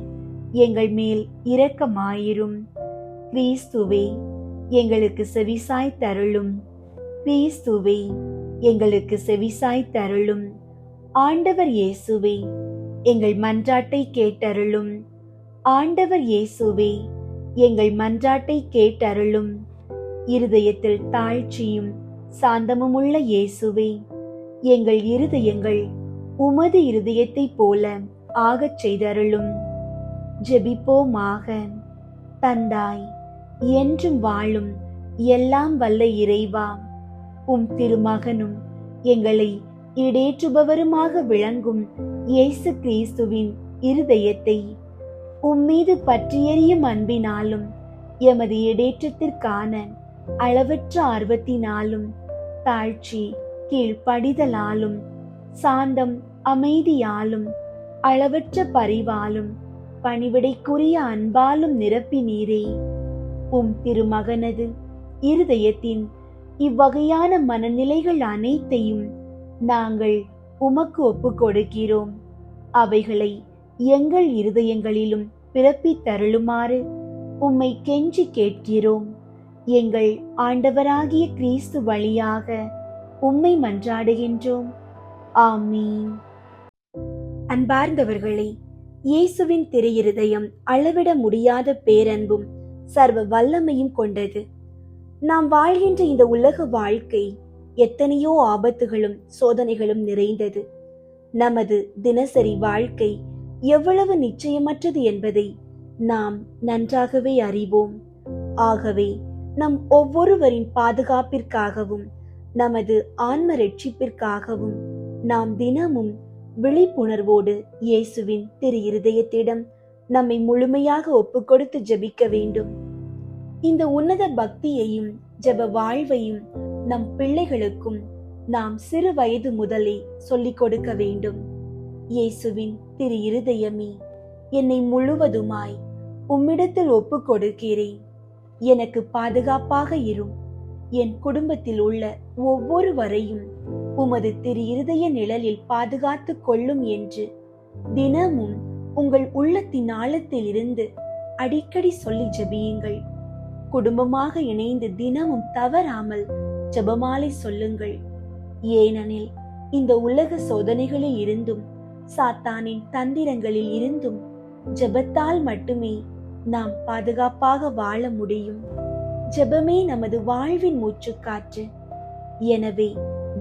எங்கள் மேல் இரக்கமாயிரும். கிறிஸ்துவே, எங்களுக்கு செவிசாய் தருளும். கிறிஸ்துவே, எங்களுக்கு செவிசாய் தருளும். ஆண்டவர் இயேசுவே, எங்கள் மன்றாட்டை கேட்டருளும். ஆண்டவர் இயேசுவே, எங்கள் மன்றாட்டை கேட்டருளும். இருதயத்தில் தாழ்ச்சியும் சாந்தமுமுள்ள இயேசுவே, எங்கள் இருதயங்கள் உமது இருதயத்தைப் போல ஆகச் செய்தருளும். ஜெபிப்போமாக. தந்தாய், என்றும் வாழும் எல்லாம் வல்ல இறைவா, உம் திருமகனும் எங்களை இடேற்றுபவருமாக விளங்கும் இயேசு கிறிஸ்துவின் இருதயத்தை உம்மீது பற்றியெறியும் அன்பினாலும் எமது இடேற்றத்திற்கான அளவற்ற ஆர்வத்தினாலும் தாழ்ச்சி கீழ்ப்படிதலாலும் சாந்தம் அமைதியாலும் அளவற்ற பரிவாலும் பணிவிடைக்குரிய அன்பாலும் நிரப்பினீரே. உம் திருமகனது இருதயத்தின் இவ்வகையான மனநிலைகள் அனைத்தையும் நாங்கள் உமக்கு ஒப்புக் கொடுக்கிறோம். அவைகளை எங்கள் இருதயங்களிலும் பிறப்பித்தருளுமாறு உம்மை கெஞ்சி கேட்கிறோம். எங்கள் ஆண்டவராகிய கிறிஸ்து வழியாக உம்மை மன்றாடுகின்றோம். ஆமீன். அன்பார்ந்தவர்களே, இயேசுவின் திரு இருதயம் அளவிட முடியாத பேரன்பும் சர்வ வல்லமையும் கொண்டது. நாம் வாழ்கின்ற இந்த உலக வாழ்க்கை எத்தனையோ ஆபத்துகளும் சோதனைகளும் நிறைந்தது. நமது தினசரி வாழ்க்கை எவ்வளவு நிச்சயமற்றது என்பதை நாம் நன்றாகவே அறிவோம். ஆகவே நம் ஒவ்வொருவரின் பாதுகாப்பிற்காகவும் நமது ஆன்ம ரட்சிப்பிற்காகவும் நாம் தினமும் விழிப்புணர்வோடு இயேசுவின் திரு இருதயத்திடம் நம்மை முழுமையாக ஒப்புக்கொடுத்து ஜெபிக்க வேண்டும். இந்த உன்னத பக்தியையும் ஜெப வாழ்வையும் நம் பிள்ளைகளுக்கும் நாம் சிறு வயது முதலே சொல்லிக் கொடுக்க வேண்டும். இயேசுவின் திரு இருதயமே, என்னை முழுவதுமாய் உம்மிடத்தில் ஒப்புக் கொடுக்கிறேன். எனக்கு பாதுகாப்பாக இரும். என் குடும்பத்தில் உள்ள ஒவ்வொருவரையும் உமது திரு இருதய நிழலில் பாதுகாத்துக் கொள்ளும் என்று தினமும் உங்கள் உள்ளத்தின் ஆழத்தில் இருந்து அடிக்கடி சொல்லி ஜெபியுங்கள். குடும்பமாக இணைந்து தினமும் தவறாமல் ஜெபமாலை சொல்லுங்கள். ஏனெனில் இந்த உலக சோதனைகளில் இருந்தும் சாத்தானின் தந்திரங்களில் இருந்தும் ஜெபத்தால் மட்டுமே நாம் பாதுகாப்பாக வாழ முடியும். ஜெபமே நமது வாழ்வின் மூச்சுக்காற்று. எனவே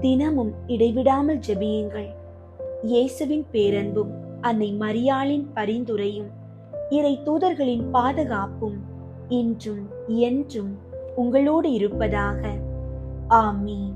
தினமும் இடைவிடாமல் ஜெபியுங்கள். இயேசுவின் பேரன்பும் அன்னை மரியாளின் பரிந்துரையும் இறை தூதர்களின் பாதுகாப்பும் இன்றும் என்றும் உங்களோடு இருப்பதாக. ஆமீன்.